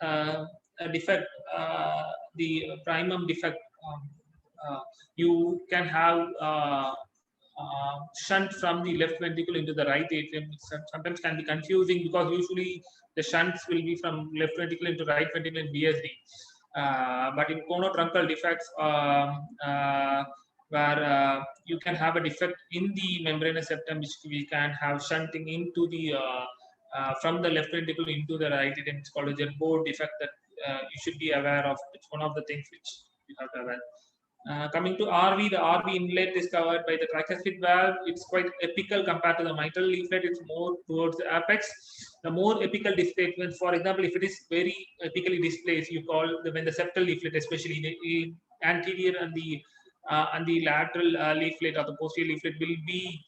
[SPEAKER 1] a defect, the primum defect, you can have shunt from the left ventricle into the right atrium. Sometimes can be confusing because usually the shunts will be from left ventricle into right ventricle in VSD. But in conotruncal defects, where you can have a defect in the membranous septum, which we can have shunting into the from the left ventricle into the right atrium. It's called a Jenbo defect that you should be aware of. It's one of the things which You have to have that. Coming to RV, the RV inlet is covered by the tricuspid valve. It's quite apical compared to the mitral leaflet. It's more towards the apex. The more apical displacement, for example, if it is very apically displaced, you call when the septal leaflet, especially the anterior and the lateral leaflet or the posterior leaflet will be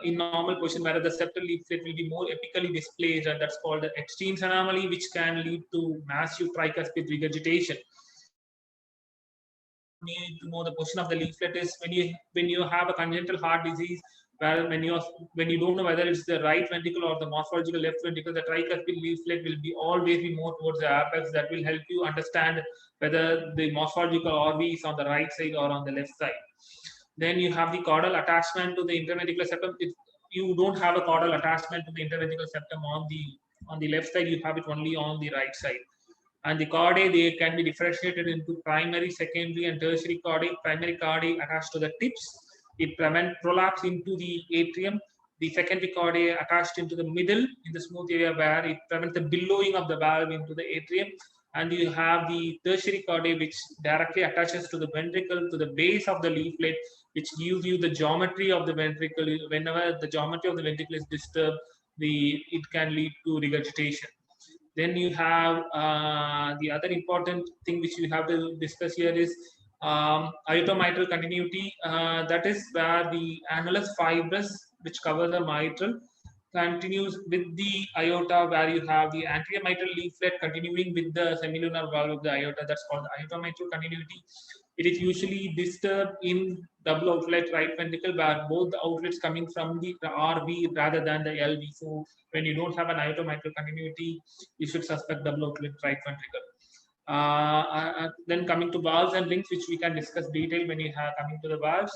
[SPEAKER 1] in normal position, whereas the septal leaflet will be more apically displaced, and that's called the Epstein's anomaly, which can lead to massive tricuspid regurgitation. Need to know the position of the leaflet is when you have a congenital heart disease, where when you don't know whether it's the right ventricle or the morphological left ventricle, the tricuspid leaflet will be always be more towards the apex. That will help you understand whether the morphological RV is on the right side or on the left side. Then you have the caudal attachment to the interventricular septum. You don't have a caudal attachment to the interventricular septum on the left side. You have it only on the right side. And the chordae, they can be differentiated into primary, secondary, and tertiary chordae. Primary chordae attached to the tips. It prevents prolapse into the atrium. The secondary chordae attached into the middle in the smooth area where it prevents the billowing of the valve into the atrium. And you have the tertiary chordae, which directly attaches to the ventricle, to the base of the leaflet, which gives you the geometry of the ventricle. Whenever the geometry of the ventricle is disturbed, it can lead to regurgitation. Then you have the other important thing which we have to discuss here is aortomitral continuity. That is where the annulus fibrous, which covers the mitral, continues with the aorta, where you have the anterior mitral leaflet continuing with the semilunar valve of the aorta. That's called the aortomitral continuity. It is usually disturbed in double outlet right ventricle, where both the outlets coming from the RV rather than the LV. So when you don't have an aortomitral continuity, you should suspect double outlet right ventricle. Then coming to valves and links, which we can discuss detail when you have coming to the valves.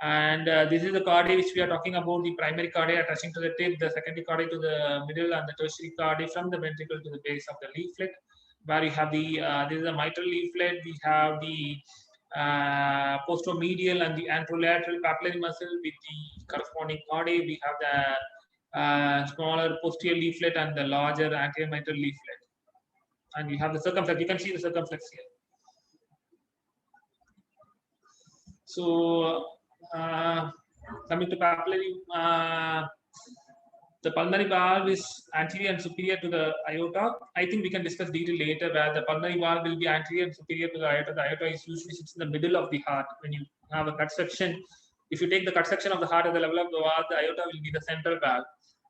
[SPEAKER 1] And this is the chordae which we are talking about, the primary chordae attaching to the tip, the secondary chordae to the middle, and the tertiary chordae from the ventricle to the base of the leaflet, where you have the, this is the mitral leaflet, we have the posteromedial and the anterolateral papillary muscle with the corresponding chordae. We have the smaller posterior leaflet and the larger anterior mitral leaflet. And you have the circumflex. You can see the circumflex here. So coming to papillary, the pulmonary valve is anterior and superior to the aorta. I think we can discuss detail later, where the pulmonary valve will be anterior and superior to the aorta. The aorta is usually sits in the middle of the heart. When you have a cut section, if you take the cut section of the heart at the level of the valve, the aorta will be the central valve.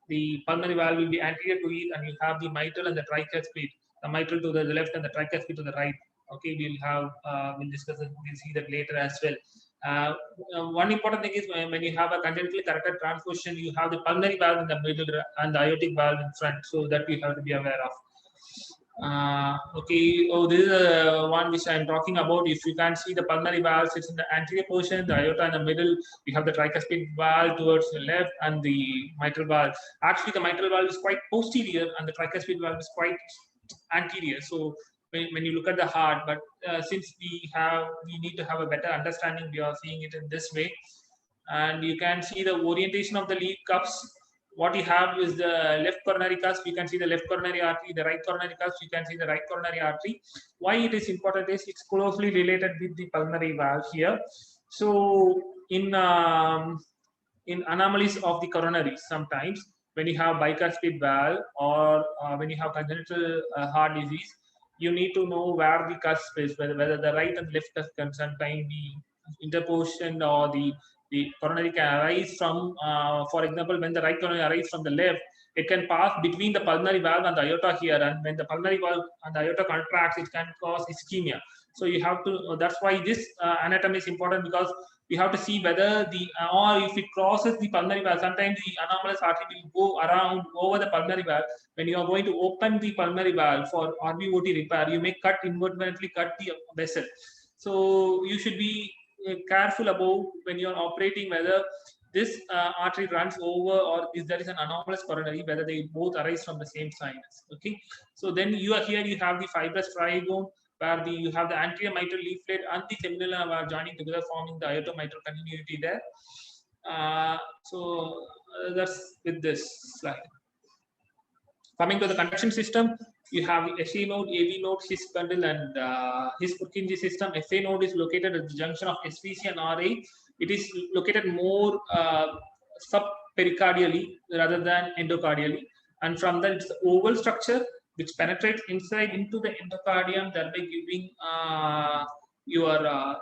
[SPEAKER 1] The pulmonary valve will be anterior to it, and you have the mitral and the tricuspid. The mitral to the left and the tricuspid to the right. Okay, we'll discuss it. We'll see that later as well. One important thing is when you have a congenitally corrected transposition, you have the pulmonary valve in the middle and the aortic valve in front, so that we have to be aware of. Okay, this is one which I'm talking about. If you can see, the pulmonary valve sits in the anterior portion, the aorta in the middle. We have the tricuspid valve towards the left and the mitral valve. Actually, the mitral valve is quite posterior and the tricuspid valve is quite anterior. So when you look at the heart, but since we need to have a better understanding, we are seeing it in this way. And you can see the orientation of the leaf cups. What you have is the left coronary cusp. You can see the left coronary artery, the right coronary cusp. You can see the right coronary artery. Why it is important is it's closely related with the pulmonary valve here. So in anomalies of the coronaries, sometimes when you have bicuspid valve or when you have congenital heart disease, you need to know where the cusp is, whether the right and left cusp can sometimes be interpositioned, or the coronary can arise from, for example, when the right coronary arises from the left, it can pass between the pulmonary valve and the aorta here, and when the pulmonary valve and the aorta contracts, it can cause ischemia. So you have to, that's why this anatomy is important, because we have to see whether or if it crosses the pulmonary valve. Sometimes the anomalous artery will go around over the pulmonary valve. When you are going to open the pulmonary valve for RVOT repair, you may inadvertently cut the vessel. So you should be careful about when you are operating whether this artery runs over, or if there is an anomalous coronary, whether they both arise from the same sinus. Okay, so then you are here, you have the fibrous trigone, where you have the anterior mitral leaflet and the semilunar valve joining together, forming the aortomitral continuity there. So that's with this slide. Coming to the conduction system, you have the SA node, AV node, His bundle, and His Purkinje system. SA node is located at the junction of SVC and RA. It is located more subpericardially rather than endocardially. And from that, it's the oval structure which penetrates inside into the endocardium, thereby giving your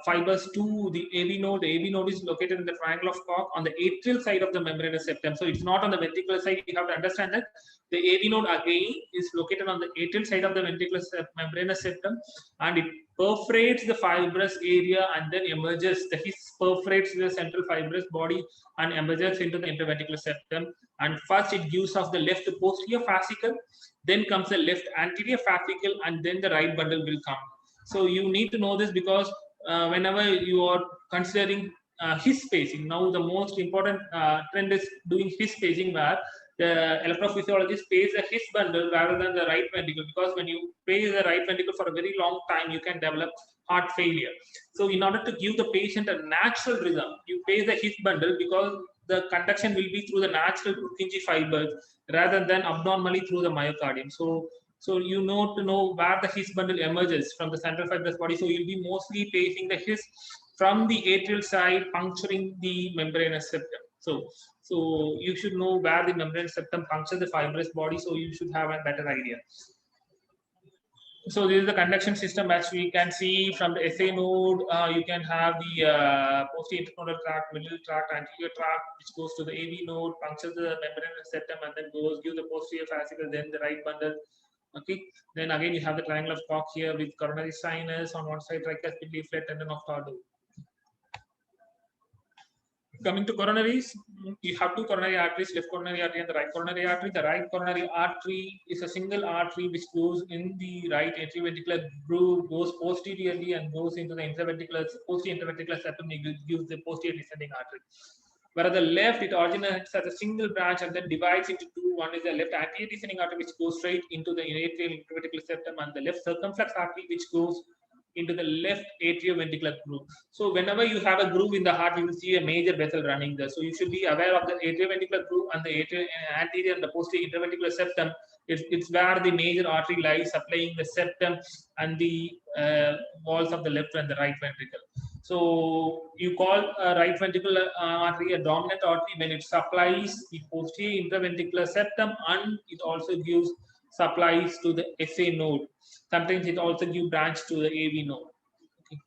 [SPEAKER 1] fibers to the AV node. The AV node is located in the triangle of Koch on the atrial side of the membranous septum. So it's not on the ventricular side. You have to understand that the AV node again is located on the atrial side of the ventricular membranous septum, and it perforates the fibrous area and then emerges. The His perforates the central fibrous body and emerges into the interventricular septum. And first it gives off the left posterior fascicle, then comes the left anterior fascicle, and then the right bundle will come. So you need to know this because whenever you are considering His spacing, now the most important trend is doing His spacing, where the electrophysiologist pays a His bundle rather than the right ventricle, because when you pay the right ventricle for a very long time, you can develop heart failure. So in order to give the patient a natural rhythm, you pay the His bundle because the conduction will be through the natural Purkinje fibers rather than abnormally through the myocardium. So you know to know where the His bundle emerges from the central fibrous body. So you'll be mostly pacing the His from the atrial side, puncturing the membranous septum. So you should know where the membranous septum punctures the fibrous body. So you should have a better idea. So this is the conduction system as we can see from the SA node. You can have the posterior internodal tract, middle tract, anterior tract, which goes to the AV node, punctures the membranous septum, and then gives the posterior fascicle, then the right bundle. Okay, then again you have the triangle of Koch here with coronary sinus on one side, tricuspid leaflet, tendon of Tardo. Coming to coronaries, you have two coronary arteries, left coronary artery and the right coronary artery. The right coronary artery is a single artery which goes in the right atrioventricular groove, goes posteriorly and goes into the posterior interventricular septum, gives the posterior descending artery. Whereas the left, it originates as a single branch and then divides into two. One is the left anterior descending artery, which goes straight into the atrial interventricular septum, and the left circumflex artery, which goes into the left atrioventricular groove. So whenever you have a groove in the heart, you will see a major vessel running there. So you should be aware of the atrioventricular groove and the anterior and the posterior interventricular septum. It's where the major artery lies, supplying the septum and the walls of the left and the right ventricle. So you call a right ventricular artery a dominant artery when it supplies the posterior interventricular septum, and it also gives supplies to the SA node. Sometimes it also gives branch to the AV node. Okay.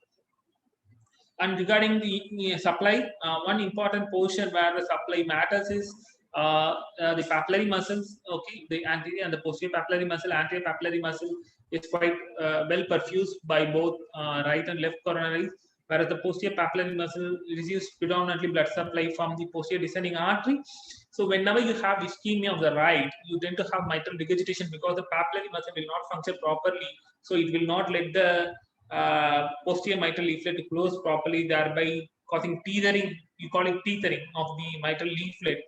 [SPEAKER 1] And regarding the supply, one important portion where the supply matters is the papillary muscles. Okay, the anterior and the posterior papillary muscle. Anterior papillary muscle is quite well perfused by both right and left coronaries, whereas the posterior papillary muscle receives predominantly blood supply from the posterior descending artery. So whenever you have ischemia of the right, you tend to have mitral regurgitation because the papillary muscle will not function properly. So it will not let the posterior mitral leaflet to close properly, thereby causing teethering. You call it teethering of the mitral leaflet,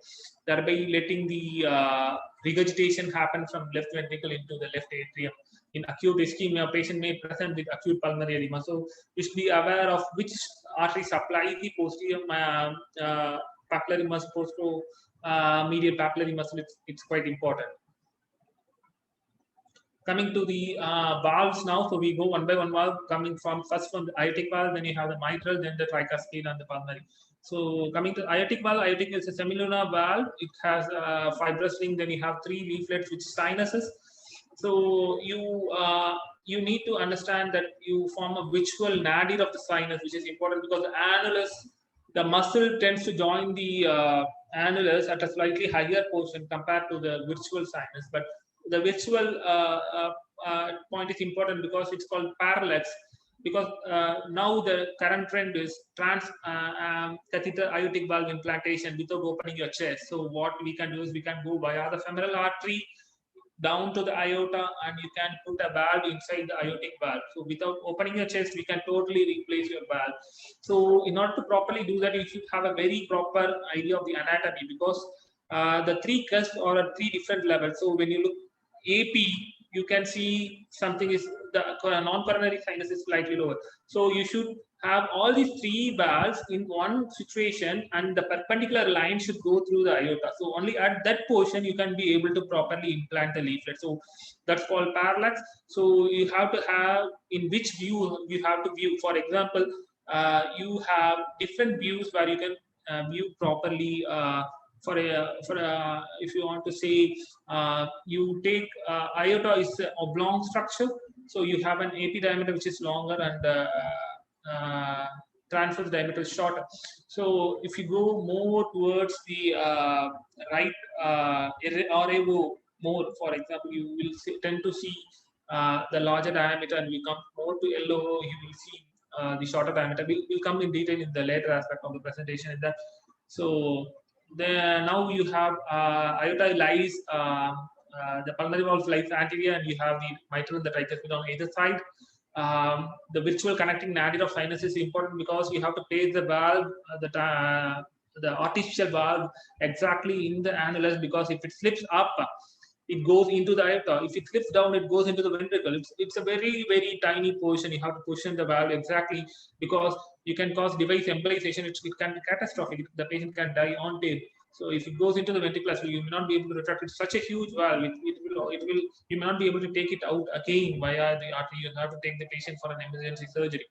[SPEAKER 1] thereby letting the regurgitation happen from left ventricle into the left atrium. In acute ischemia, patient may present with acute pulmonary edema. So you should be aware of which artery supply the posterior papillary muscle, medial papillary muscle. It's quite important. Coming to the valves now, so we go one by one valve, coming from first from the aortic valve, then you have the mitral, then the tricuspid and the pulmonary. So coming to aortic valve, aortic is a semilunar valve. It has a fibrous ring, then you have three leaflets, which is sinuses. So you need to understand that you form a visual nadir of the sinus, which is important because the annulus, the muscle tends to join the annulus at a slightly higher portion compared to the virtual sinus. But the virtual point is important because it's called parallax, because now the current trend is catheter aortic valve implantation without opening your chest. So what we can do is we can go via the femoral artery down to the aorta, and you can put a valve inside the aortic valve. So without opening your chest, we can totally replace your valve. So in order to properly do that, you should have a very proper idea of the anatomy, because the three cusps are at three different levels. So when you look AP, you can see something is the non-coronary sinus is slightly lower. So you should have all these three valves in one situation, and the perpendicular line should go through the aorta. So only at that portion you can be able to properly implant the leaflet. So that's called parallax. So you have to have in which view you have to view. For example, you have different views where you can view properly. If you want to say, you take aorta is an oblong structure, so you have an AP diameter which is longer, and transverse diameter is shorter. So if you go more towards the right or more, for example, you will tend to see the larger diameter, and we come more to yellow, you will see the shorter diameter. We'll come in detail in the later aspect of the presentation in that. So now you have aorta lies, the pulmonary valve lies anterior, and you have the mitral and the tricuspid on either side. The virtual connecting nadir of sinus is important because you have to place the valve, the artificial valve exactly in the annulus, because if it slips up, it goes into the aorta. If it slips down, it goes into the ventricle. It's a very, very tiny portion. You have to position the valve exactly, because you can cause device embolization. It can be catastrophic. The patient can die on tape. So if it goes into the ventricle, you may not be able to retract. It's such a huge valve. You may not be able to take it out again via the artery. You have to take the patient for an emergency surgery.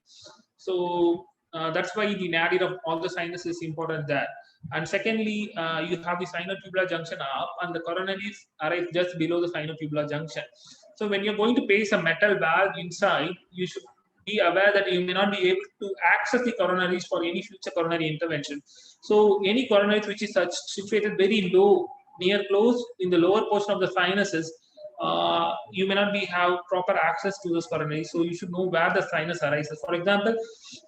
[SPEAKER 1] So that's why the nadir of all the sinus is important there. And secondly, you have the sinotubular junction up, and the coronaries arise just below the sinotubular junction. So when you're going to place a metal valve inside, you should be aware that you may not be able to access the coronaries for any future coronary intervention. So any coronaries which is situated very low, near close in the lower portion of the sinuses, you may not have proper access to those coronaries. So you should know where the sinus arises. For example,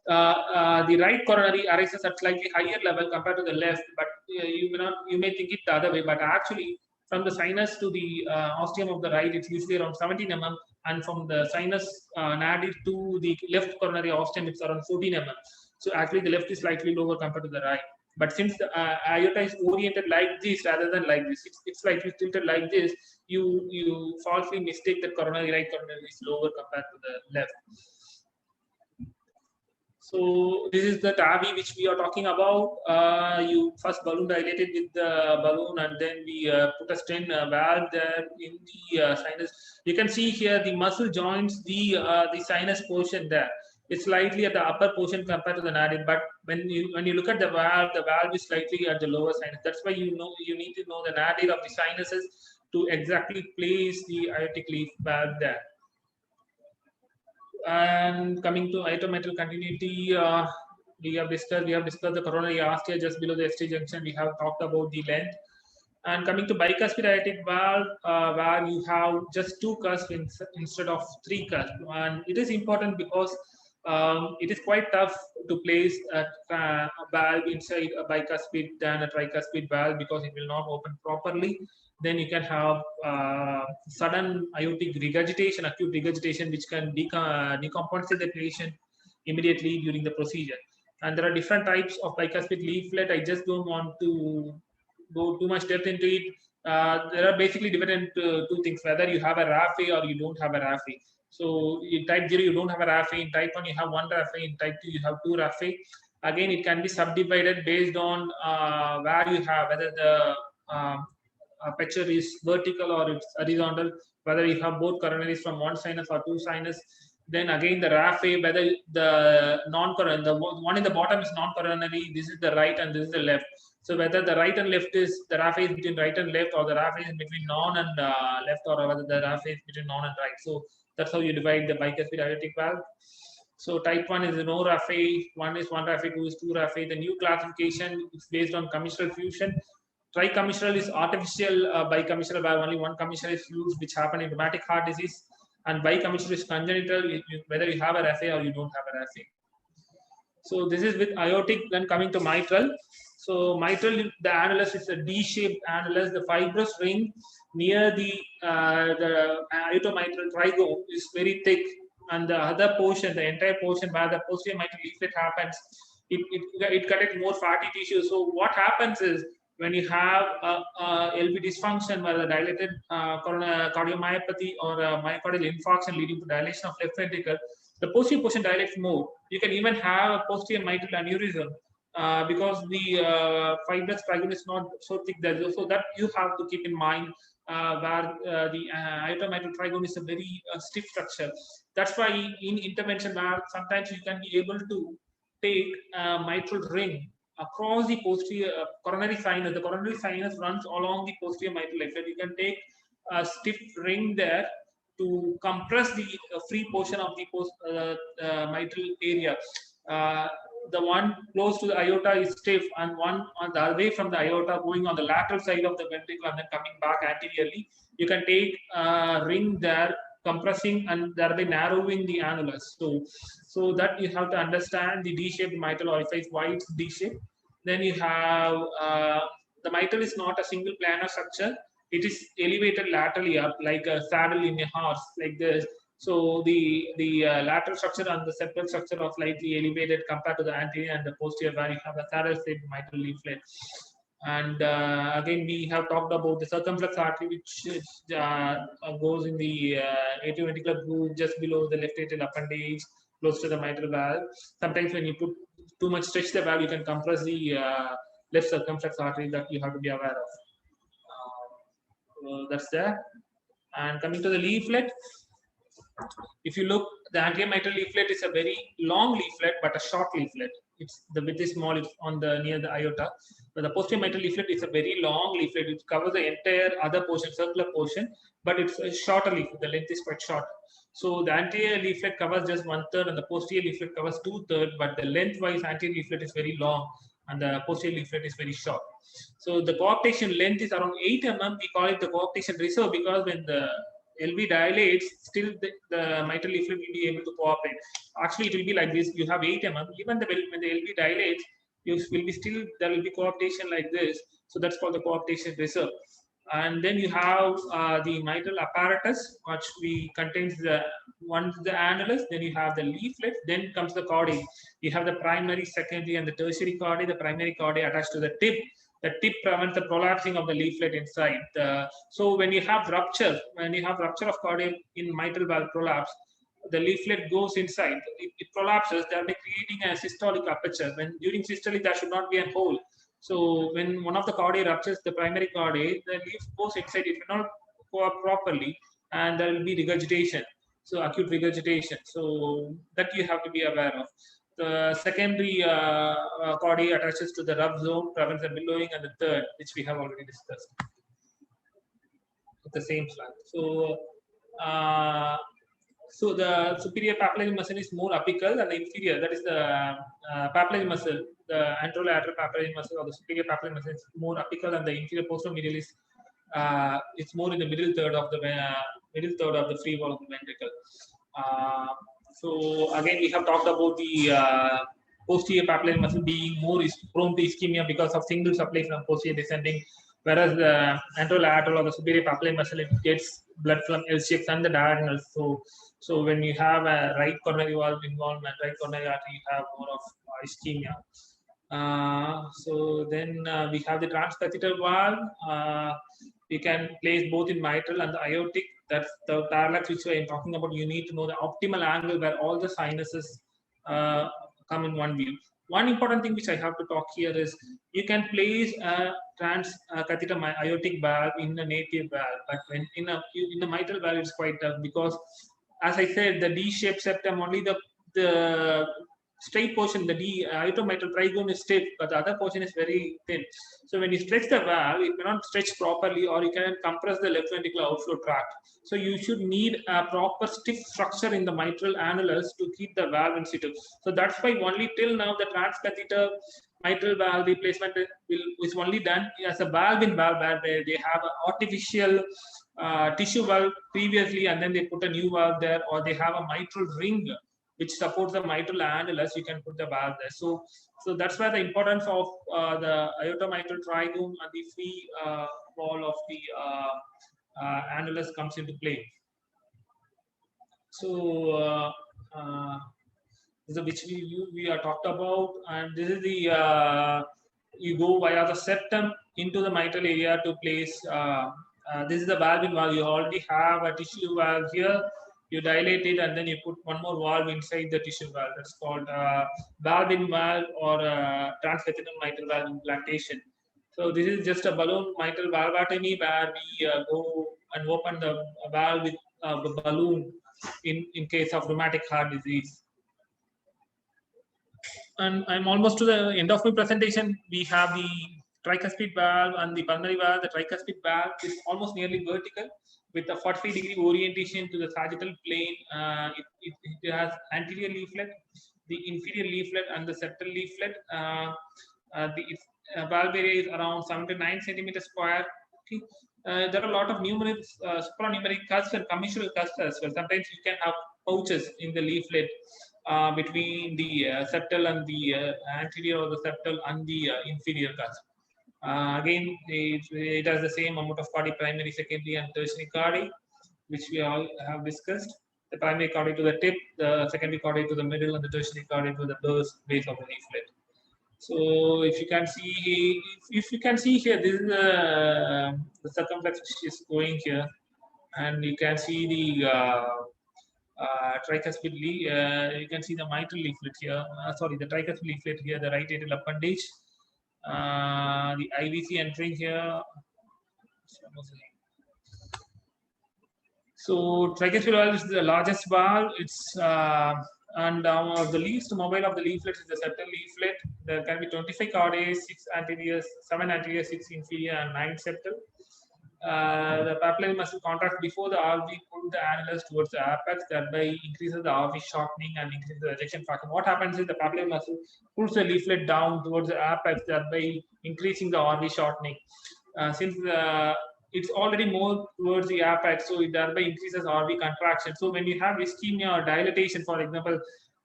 [SPEAKER 1] the right coronary arises at slightly higher level compared to the left, but you may think it the other way, but actually from the sinus to the ostium of the right, it's usually around 17 mm, and from the sinus nadir to the left coronary ostium, it's around 14 mm. So actually the left is slightly lower compared to the right. But since the aorta is oriented like this rather than like this, it's slightly tilted like this, you falsely mistake that right coronary is lower compared to the left. So this is the TAVI which we are talking about. You first balloon dilated with the balloon, and then we put a stent valve there in the sinus. You can see here the muscle joins the sinus portion there. It's slightly at the upper portion compared to the nadir, but when you look at the valve is slightly at the lower sinus. That's why you need to know the nadir of the sinuses to exactly place the aortic leaf valve there. And coming to aortomitral continuity, we have discussed the coronary artery just below the ST junction. We have talked about the length. And coming to bicuspid aortic valve, where you have just 2 cusps instead of 3 cusps. And it is important because it is quite tough to place a valve inside a bicuspid than a tricuspid valve, because it will not open properly. Then you can have sudden aortic regurgitation, acute regurgitation, which can decompensate the patient immediately during the procedure. And there are different types of bicuspid leaflet. I just don't want to go too much depth into it. There are basically different 2 things, whether you have a raphe or you don't have a raphe. So in type 0, you don't have a raphe. In type 1, you have 1 raphe. In type 2, you have 2 raphe. Again, it can be subdivided based on where you have, whether the aperture is vertical or it's horizontal, whether you have both coronaries from 1 sinus or 2 sinus. Then again, the raphe, whether the non-coronary, the one in the bottom is non-coronary, this is the right and this is the left. So whether the right and left is, the raphe is between right and left, or the raphe is between non and left, or whether the raphe is between non and right. So that's how you divide the bicuspid aortic valve. So type 1 is no raphe, 1 is 1 raphe, 2 is 2 raphe. The new classification is based on commissural fusion. Tricommissural is artificial bicommissural valve, only 1 commissure is fused, which happen in rheumatic heart disease. And bicommissural is congenital, whether you have a raphe or you don't have a raphe. So this is with aortic. Then coming to mitral. So mitral, the annulus is a D-shaped annulus. The fibrous ring near the aortomitral trigone is very thick, and the other portion, the entire portion where the posterior mitral leaflet happens, it connects more fatty tissue. So what happens is, when you have LV dysfunction, where the dilated cardiomyopathy or myocardial infarction leading to dilation of left ventricle, the posterior portion dilates more. You can even have a posterior mitral aneurysm because the fibrous trigon is not so thick there. So that you have to keep in mind where the aorta mitral trigon is a very stiff structure. That's why in intervention where sometimes you can be able to take a mitral ring across the posterior coronary sinus. The coronary sinus runs along the posterior mitral leaflet. You can take a stiff ring there to compress the free portion of the mitral area. The one close to the aorta is stiff, and one on the away from the aorta going on the lateral side of the ventricle and then coming back anteriorly. You can take a ring there, compressing and thereby narrowing the annulus. So that you have to understand the D-shaped mitral orifice, why it's D-shaped. Then you have the mitral is not a single planar structure. It is elevated laterally up like a saddle in a horse, like this. So the lateral structure and the septal structure are slightly elevated compared to the anterior and the posterior, where you have a saddle-shaped mitral leaflet. And again, we have talked about the circumflex artery, which goes in the atrioventricular groove just below the left atrial appendage, close to the mitral valve. Sometimes when you put too much stretch the valve, you can compress the left circumflex artery, that you have to be aware of. That's there. And coming to the leaflet, if you look, the anterior mitral leaflet is a very long leaflet but a short leaflet. It's the width is small, it's on the near the aorta. But the posterior mitral leaflet is a very long leaflet. It covers the entire other portion, circular portion, but it's a shorter leaflet. The length is quite short. So the anterior leaflet covers just 1/3 and the posterior leaflet covers 2/3, but the lengthwise anterior leaflet is very long and the posterior leaflet is very short. So the coaptation length is around 8 mm. We call it the coaptation reserve because when the LV dilates, still the mitral leaflet will be able to coaptate. Actually, it will be like this. You have 8 mm. Even when the LV dilates, you will be still, there will be coaptation like this. So that's called the coaptation reserve. And then you have the mitral apparatus, which contains the annulus. Then you have the leaflet. Then comes the chordae. You have the primary, secondary, and the tertiary chordae. The primary chordae attached to the tip. The tip prevents the prolapsing of the leaflet inside. So when you have rupture of chordae in mitral valve prolapse, the leaflet goes inside. It prolapses, thereby creating a systolic aperture. When during systole, there should not be a hole. So when one of the chordae ruptures, the primary chordae, the leaf goes inside. It will not go up properly, and there will be regurgitation. So acute regurgitation. So that you have to be aware of. The secondary chordae attaches to the rub zone, prevents the billowing, and the third, which we have already discussed. It's the same slide. So the superior papillary muscle is more apical, and the inferior, that is the papillary muscle, the anterolateral papillary muscle or the superior papillary muscle is more apical, and the inferior posteromedial is it's more in the middle third of the free wall of the ventricle. So again, we have talked about the posterior papillary muscle being more prone to ischemia because of single supply from posterior descending, whereas the anterolateral or the superior papillary muscle, it gets blood from LCX and the diagonal. So when you have a right coronary valve involvement, right coronary artery, you have more of ischemia. So then we have the transcatheter valve. We can place both in mitral and the aortic. That's the parallax which we are talking about. You need to know the optimal angle where all the sinuses come in one view. One important thing which I have to talk here is you can place a transcatheter aortic valve in a native valve, but when in the mitral valve it's quite tough because, as I said, the D-shaped septum, only the straight portion, the aortomitral trigone is stiff, but the other portion is very thin. So when you stretch the valve, it cannot stretch properly, or you can compress the left ventricular outflow tract. So you should need a proper stiff structure in the mitral annulus to keep the valve in situ. So that's why only till now the transcatheter mitral valve replacement is only done as a valve in valve, where they have an artificial tissue valve previously, and then they put a new valve there, or they have a mitral ring which supports the mitral annulus. You can put the valve there. So that's where the importance of the aortomitral trigone and the free wall of the annulus comes into play. So this is which we are talked about, and this is the you go via the septum into the mitral area to place. This is the valve in valve. You already have a tissue valve here. You dilate it and then you put one more valve inside the tissue valve. That's called valve in valve or transvaginal mitral valve implantation. So this is just a balloon mitral valvotomy where we go and open the valve with the balloon in case of rheumatic heart disease. And I'm almost to the end of my presentation. We have the tricuspid valve and the pulmonary valve. The tricuspid valve is almost nearly vertical with a 45-degree orientation to the sagittal plane. It has anterior leaflet, the inferior leaflet, and the septal leaflet. Its valve area is around 7 to 9 centimeters square. Okay. There are a lot of numeric, supranumeric cusps and commissural cusps as well. Sometimes you can have pouches in the leaflet between the septal and the anterior or the septal and the inferior cusp. Again, it has the same amount of cardi, primary, secondary, and tertiary cardi, which we all have discussed. The primary cardi to the tip, the secondary cardi to the middle, and the tertiary cardi to the base of the leaflet. So if you can see, here, this is the circumflex which is going here, and you can see the tricuspid leaflet. You can see the mitral leaflet here. Sorry, the tricuspid leaflet here, the right atrial appendage. The IVC entering here. So tricuspid valve is the largest valve. It's and the least mobile of the leaflet is the septal leaflet. There can be 25 cardi, 6 anterior, 7 anterior, 6 inferior, and 9 septal. The papillary muscle contracts before the RV pull the annulus towards the apex, thereby increases the RV shortening and increases the ejection fraction. What happens is the papillary muscle pulls the leaflet down towards the apex, thereby increasing the RV shortening. Since it's already more towards the apex, so it thereby increases RV contraction. So when you have ischemia or dilatation, for example,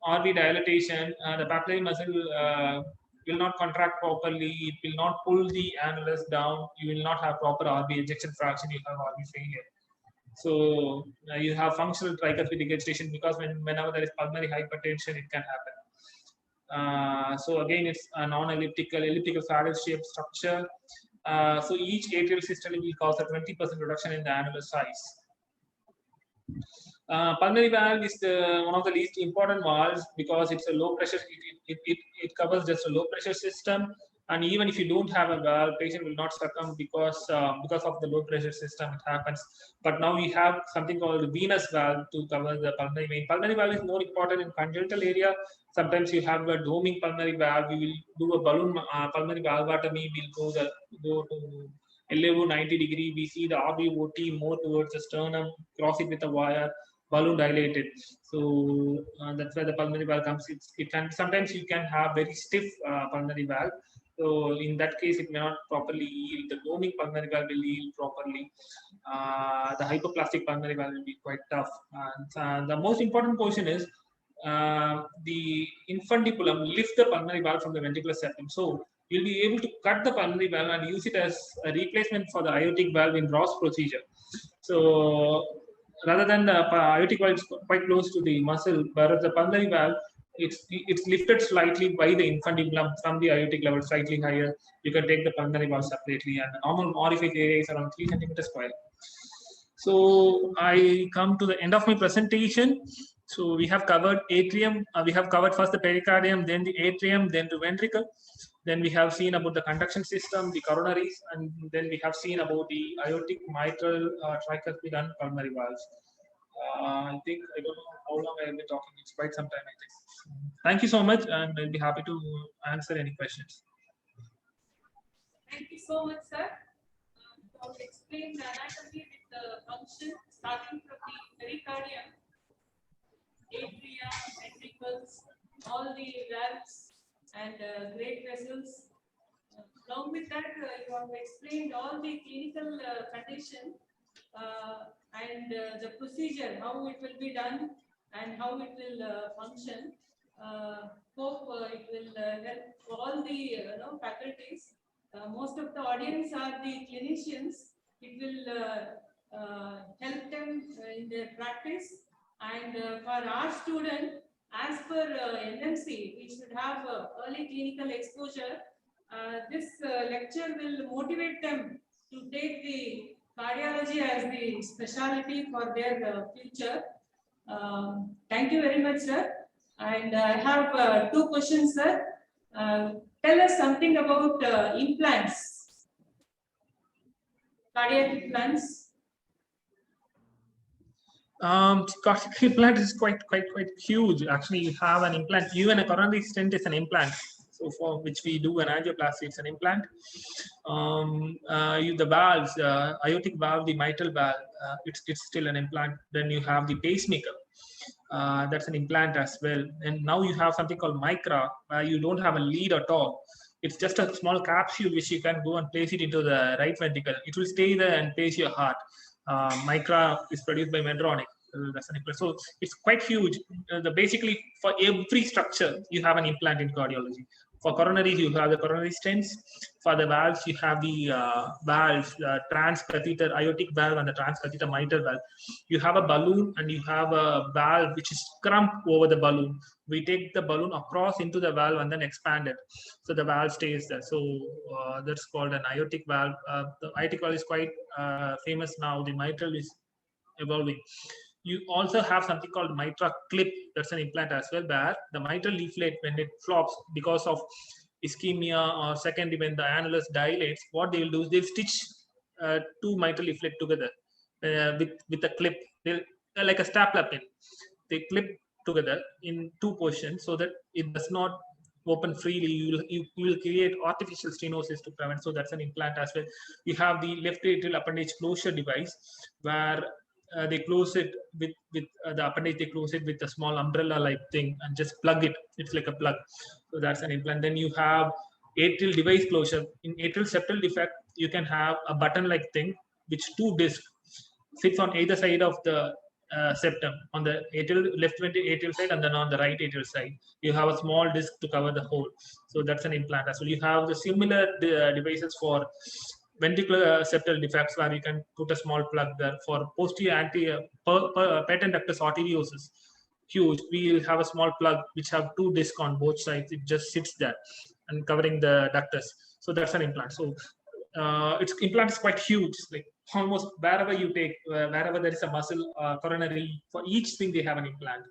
[SPEAKER 1] RV dilatation, the papillary muscle will not contract properly. It will not pull the annulus down. You will not have proper RV ejection fraction. You have RV failure. So you have functional tricuspid regurgitation because whenever there is pulmonary hypertension, it can happen. So again, it's a elliptical saddle-shaped structure. So each atrial systole will cause a 20% reduction in the annulus size. Pulmonary valve is one of the least important valves because it's a low pressure. It covers just a low pressure system, and even if you don't have a valve, patient will not succumb because of the low pressure system. It happens. But now we have something called the venous valve to cover the pulmonary vein. Pulmonary valve is more important in congenital area. Sometimes you have a doming pulmonary valve. We will do a balloon pulmonary valvotomy. We'll go to LAO 90 degree. We see the RVOT more towards the sternum, cross it with a wire, balloon dilated. So that's where the pulmonary valve comes. It can sometimes you can have very stiff pulmonary valve. So in that case, it may not properly yield. The doming pulmonary valve will yield properly. The hypoplastic pulmonary valve will be quite tough. And the most important portion is the infundibulum lift the pulmonary valve from the ventricular septum. So you'll be able to cut the pulmonary valve and use it as a replacement for the aortic valve in Ross procedure. So rather than the aortic valve is quite close to the muscle, whereas the pulmonary valve, it's lifted slightly by the infundibulum from the aortic level, slightly higher. You can take the pulmonary valve separately, and the normal orifice area is around 3 centimeters square. So I come to the end of my presentation. So we have covered atrium. We have covered first the pericardium, then the atrium, then the ventricle. Then we have seen about the conduction system, the coronaries, and then we have seen about the aortic, mitral, tricuspid, and pulmonary valves. I think I don't know how long I have been talking. It's quite some time, I think. Thank you so much, and I'll be happy to answer any questions.
[SPEAKER 3] Thank you so much, sir. To explain the anatomy with the function starting from the pericardium, atria, ventricles, all the valves and great vessels. Along with that, you have explained all the clinical condition and the procedure, how it will be done and how it will function. Hope it will help all the faculties. Most of the audience are the clinicians. It will help them in their practice. And for our student, as per NMC, we should have early clinical exposure. This lecture will motivate them to take the cardiology as the specialty for their future. Thank you very much, sir. And I have two questions, sir. Tell us something about implants, cardiac implants.
[SPEAKER 1] Cardiac implant is quite huge. Actually, you have an implant. Even a coronary stent is an implant. So for which we do an angioplasty, it's an implant. The valves, aortic valve, the mitral valve, it's still an implant. Then you have the pacemaker. That's an implant as well. And now you have something called Micra, where you don't have a lead at all. It's just a small capsule which you can go and place it into the right ventricle. It will stay there and pace your heart. Micra is produced by Medtronic. That's an implant. So it's quite huge. Basically, for every structure, you have an implant in cardiology. For coronaries, you have the coronary stents. For the valves, you have the valves, transcatheter aortic valve and the transcatheter mitral valve. You have a balloon and you have a valve which is crumped over the balloon. We take the balloon across into the valve and then expand it. So the valve stays there. So that's called an aortic valve. The aortic valve is quite famous now. The mitral is evolving. You also have something called Mitra clip. That's an implant as well, where the mitral leaflet, when it flops because of ischemia or secondary when the annulus dilates, what they will do is they'll stitch two mitral leaflet together with a clip. They'll like a stapler pin. They clip together in two portions so that it does not open freely. You will create artificial stenosis to prevent. So that's an implant as well. You have the left atrial appendage closure device, where they close it with the appendage. They close it with a small umbrella-like thing and just plug it. It's like a plug. So that's an implant. Then you have atrial device closure. In atrial septal defect, you can have a button-like thing, which two discs sits on either side of the septum, on the left atrial side and then on the right atrial side. You have a small disc to cover the whole. So that's an implant as well. You have the similar devices for ventricular septal defects, where you can put a small plug there. For posterior anterior patent ductus arteriosus, huge, we will have a small plug which have two discs on both sides. It just sits there and covering the ductus. So that's an implant. So its implant is quite huge. Like almost wherever you take, wherever there is a muscle coronary, for each thing they have an implant.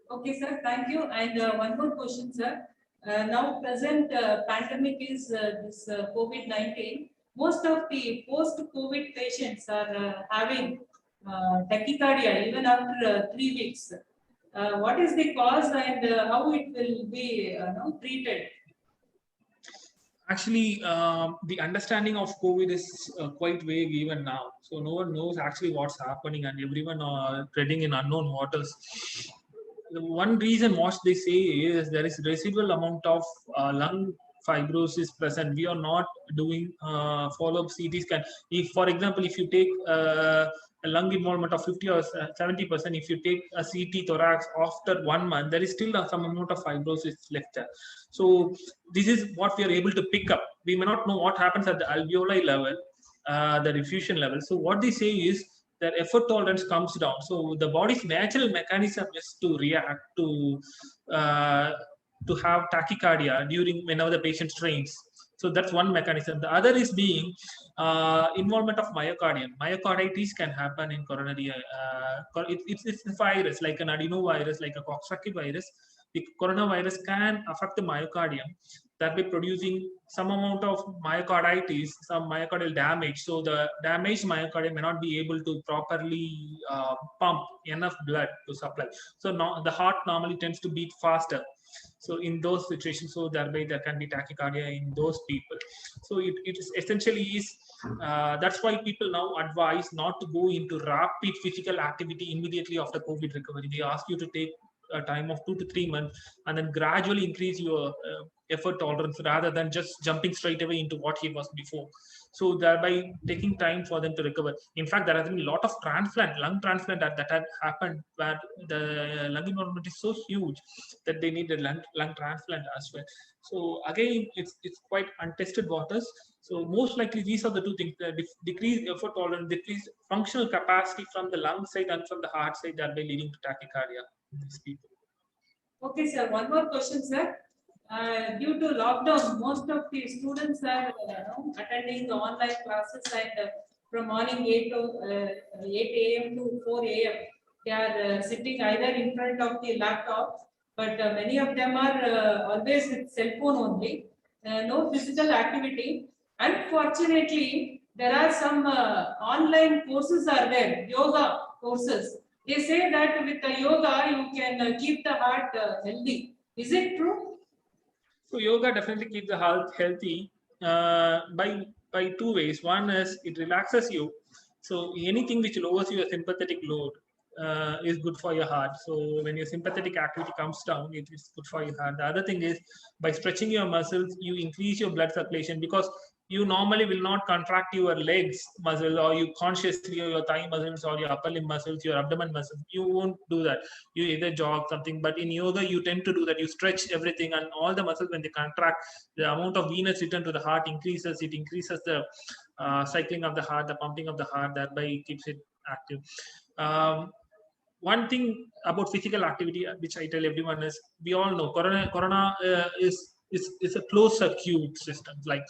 [SPEAKER 3] Okay, sir. Thank you. And one more question, sir. Now present pandemic is this COVID-19. Most of the post-COVID patients are having tachycardia even after 3 weeks. What is the cause and how it will be treated?
[SPEAKER 1] Actually, the understanding of COVID is quite vague even now. So no one knows actually what's happening, and everyone are treading in unknown waters. The one reason what they say is there is residual amount of lung fibrosis present. We are not doing follow-up CT scan. If, for example, if you take a lung involvement of 50 or 70%, if you take a CT thorax after 1 month, there is still some amount of fibrosis left there. So this is what we are able to pick up. We may not know what happens at the alveoli level, the diffusion level. So what they say is that effort tolerance comes down. So the body's natural mechanism is to react to have tachycardia during whenever the patient strains. So that's one mechanism. The other is being involvement of myocardium. Myocarditis can happen in coronary. It's a virus like an adenovirus, like a Coxsackie virus. The coronavirus can affect the myocardium, that by producing some amount of myocarditis, some myocardial damage. So the damaged myocardium may not be able to properly pump enough blood to supply. So now the heart normally tends to beat faster. So in those situations, so thereby there can be tachycardia in those people. So it is essentially is that's why people now advise not to go into rapid physical activity immediately after COVID recovery. They ask you to take a time of 2 to 3 months and then gradually increase your effort tolerance rather than just jumping straight away into what he was before. So thereby taking time for them to recover. In fact, there has been a lot of lung transplant that had happened where the lung involvement is so huge that they need a lung transplant as well. So again, it's quite untested waters. So most likely these are the two things: decreased effort tolerance, decreased functional capacity from the lung side and from the heart side, thereby leading to tachycardia in these people.
[SPEAKER 3] Okay, sir. One more question, sir. Due to lockdown, most of the students are attending the online classes and from morning 8 a.m. to 4 a.m. they are sitting either in front of the laptop, but many of them are always with cell phone only, no physical activity. Unfortunately, there are some online courses are there, yoga courses. They say that with the yoga, you can keep the heart healthy. Is it true?
[SPEAKER 1] So yoga definitely keeps the heart healthy by two ways. One is it relaxes you. So anything which lowers your sympathetic load is good for your heart. So when your sympathetic activity comes down, it is good for your heart. The other thing is by stretching your muscles, you increase your blood circulation because you normally will not contract your legs muscle or you consciously or your thigh muscles or your upper limb muscles, your abdomen muscles. You won't do that. You either jog something, but in yoga you tend to do that. You stretch everything and all the muscles when they contract, the amount of venous return to the heart increases. It increases the cycling of the heart, the pumping of the heart, thereby it keeps it active. One thing about physical activity, which I tell everyone is, we all know corona is a closed circuit system. Like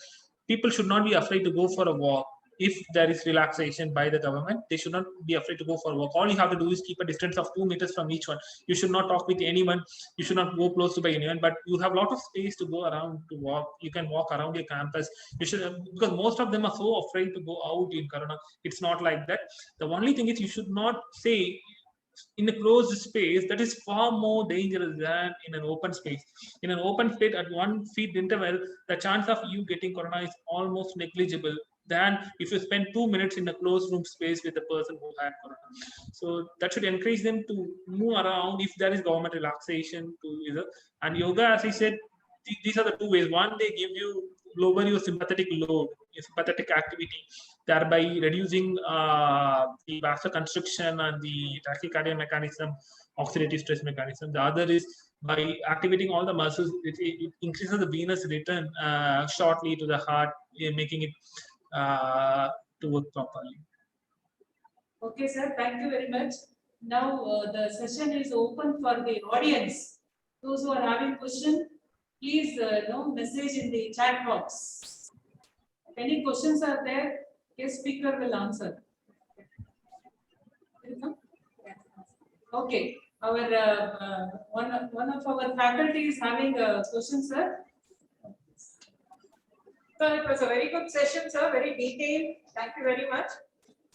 [SPEAKER 1] people should not be afraid to go for a walk. If there is relaxation by the government, they should not be afraid to go for a walk. All you have to do is keep a distance of 2 meters from each one. You should not talk with anyone. You should not go close to by anyone, but you have a lot of space to go around to walk. You can walk around your campus. You should, because most of them are so afraid to go out in corona. It's not like that. The only thing is you should not say in a closed space that is far more dangerous than in an open space. In an open space at 1 feet interval, the chance of you getting corona is almost negligible than if you spend 2 minutes in a closed room space with a person who had corona. So that should encourage them to move around if there is government relaxation to either. And yoga, as I said, these are the two ways. One, they give you lower your sympathetic load, your sympathetic activity, thereby reducing the vasoconstriction and the tachycardia mechanism, oxidative stress mechanism. The other is by activating all the muscles, it increases the venous return shortly to the heart, making it to work properly.
[SPEAKER 3] Okay, sir. Thank you very much. Now the session is open for the audience. Those who are having question, please message in the chat box. If any questions are there, guest speaker will answer. Okay, our one of our faculty is having a question, sir.
[SPEAKER 2] So it was a very good session, sir, very detailed. Thank you very much.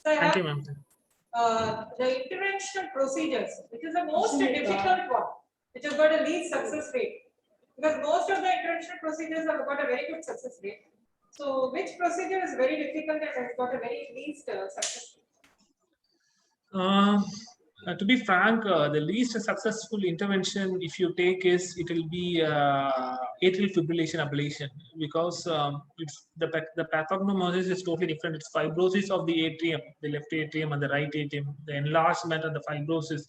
[SPEAKER 2] So I
[SPEAKER 1] Thank you,
[SPEAKER 2] have
[SPEAKER 1] ma'am.
[SPEAKER 2] the interventional procedures, which is the most difficult one, which has got a least success rate. Because most of the interventional procedures have got a very good success rate. So which procedure is very difficult and has got a very least success rate?
[SPEAKER 1] To be frank, the least successful intervention, if you take, is it will be atrial fibrillation ablation, because it's the pathognomosis is totally different. It's fibrosis of the atrium, the left atrium and the right atrium, the enlargement and the fibrosis.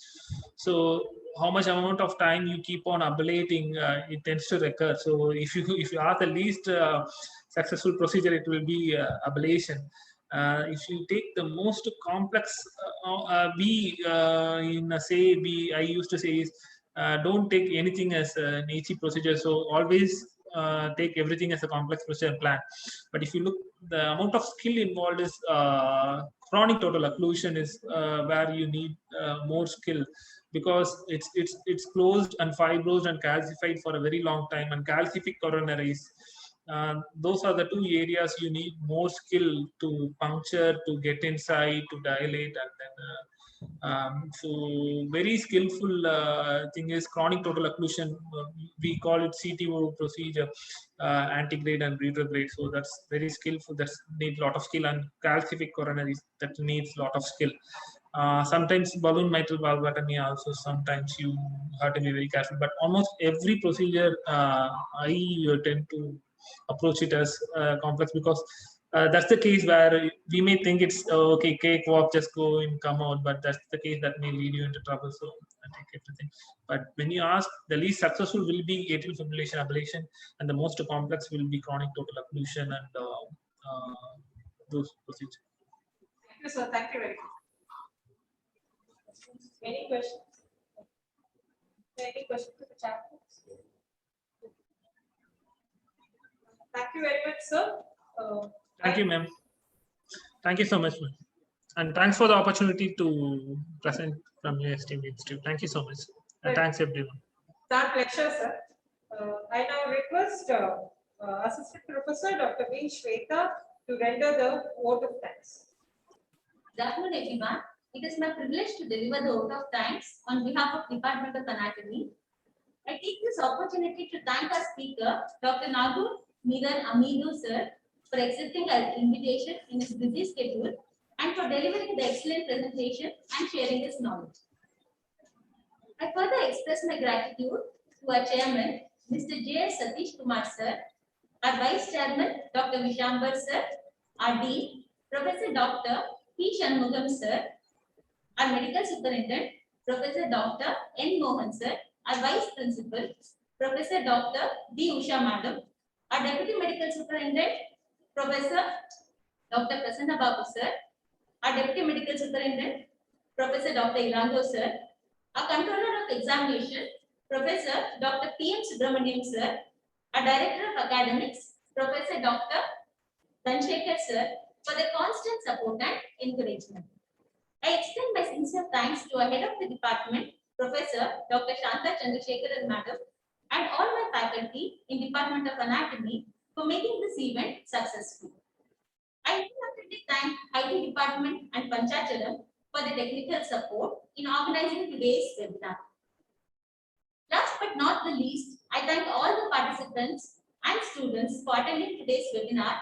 [SPEAKER 1] So how much amount of time you keep on ablating, it tends to recur. So if you are the least successful procedure, it will be ablation. If you take the most complex, I used to say is don't take anything as an easy procedure. So always take everything as a complex procedure plan. But if you look, the amount of skill involved is chronic total occlusion is where you need more skill, because it's closed and fibrosed and calcified for a very long time, and calcific coronaries. Those are the two areas you need more skill to puncture, to get inside, to dilate, and then so very skillful thing is chronic total occlusion. We call it CTO procedure, antegrade and retrograde. So that's very skillful. That needs a lot of skill, and calcific coronaries that needs a lot of skill. Sometimes balloon mitral valvotomy also. Sometimes you have to be very careful. But almost every procedure I tend to approach it as complex, because that's the case where we may think it's okay, cakewalk, just go and come out, but that's the case that may lead you into trouble. So I take everything. But when you ask, the least successful will be atrial fibrillation ablation, and the most complex will be chronic total occlusion and those procedures.
[SPEAKER 2] Thank you, sir. Thank you very much. Any questions? Any questions to the chat box? Thank you very much, sir.
[SPEAKER 1] Thank you, ma'am. Thank you so much, ma'am. And thanks for the opportunity to present from USTM Institute. Thank you so much. And thanks everyone.
[SPEAKER 2] It's our pleasure, sir. I now request Assistant Professor Dr. V. Shweta to render the vote of thanks.
[SPEAKER 7] Good afternoon, everyone. It is my privilege to deliver the vote of thanks on behalf of Department of Anatomy. I take this opportunity to thank our speaker, Dr. Nagur Miran Amidu, sir, for accepting our invitation in his busy schedule and for delivering the excellent presentation and sharing his knowledge. I further express my gratitude to our chairman, Mr. J.S. Satish Kumar, sir, our vice chairman, Dr. Vishambar, sir, our dean, Professor Dr. P. Shanmugam, sir, our medical superintendent, Professor Dr. N. Mohan, sir, our vice principal, Professor Dr. D. Usha, madam, our deputy medical superintendent, Professor Dr. Prasanna Babu, sir, our deputy medical superintendent, Professor Dr. Ilango, sir, our controller of examination, Professor Dr. P. M. Subramaniam, sir, our director of academics, Professor Dr. Dhanshekar, sir, for their constant support and encouragement. I extend my sincere thanks to our head of the department, Professor Dr. Shanta Chandrasekharan, madam, and all my faculty in Department of Anatomy for making this event successful. I wholeheartedly thank IT department and Panchacharam for the technical support in organizing today's webinar. Last but not the least, I thank all the participants and students for attending today's webinar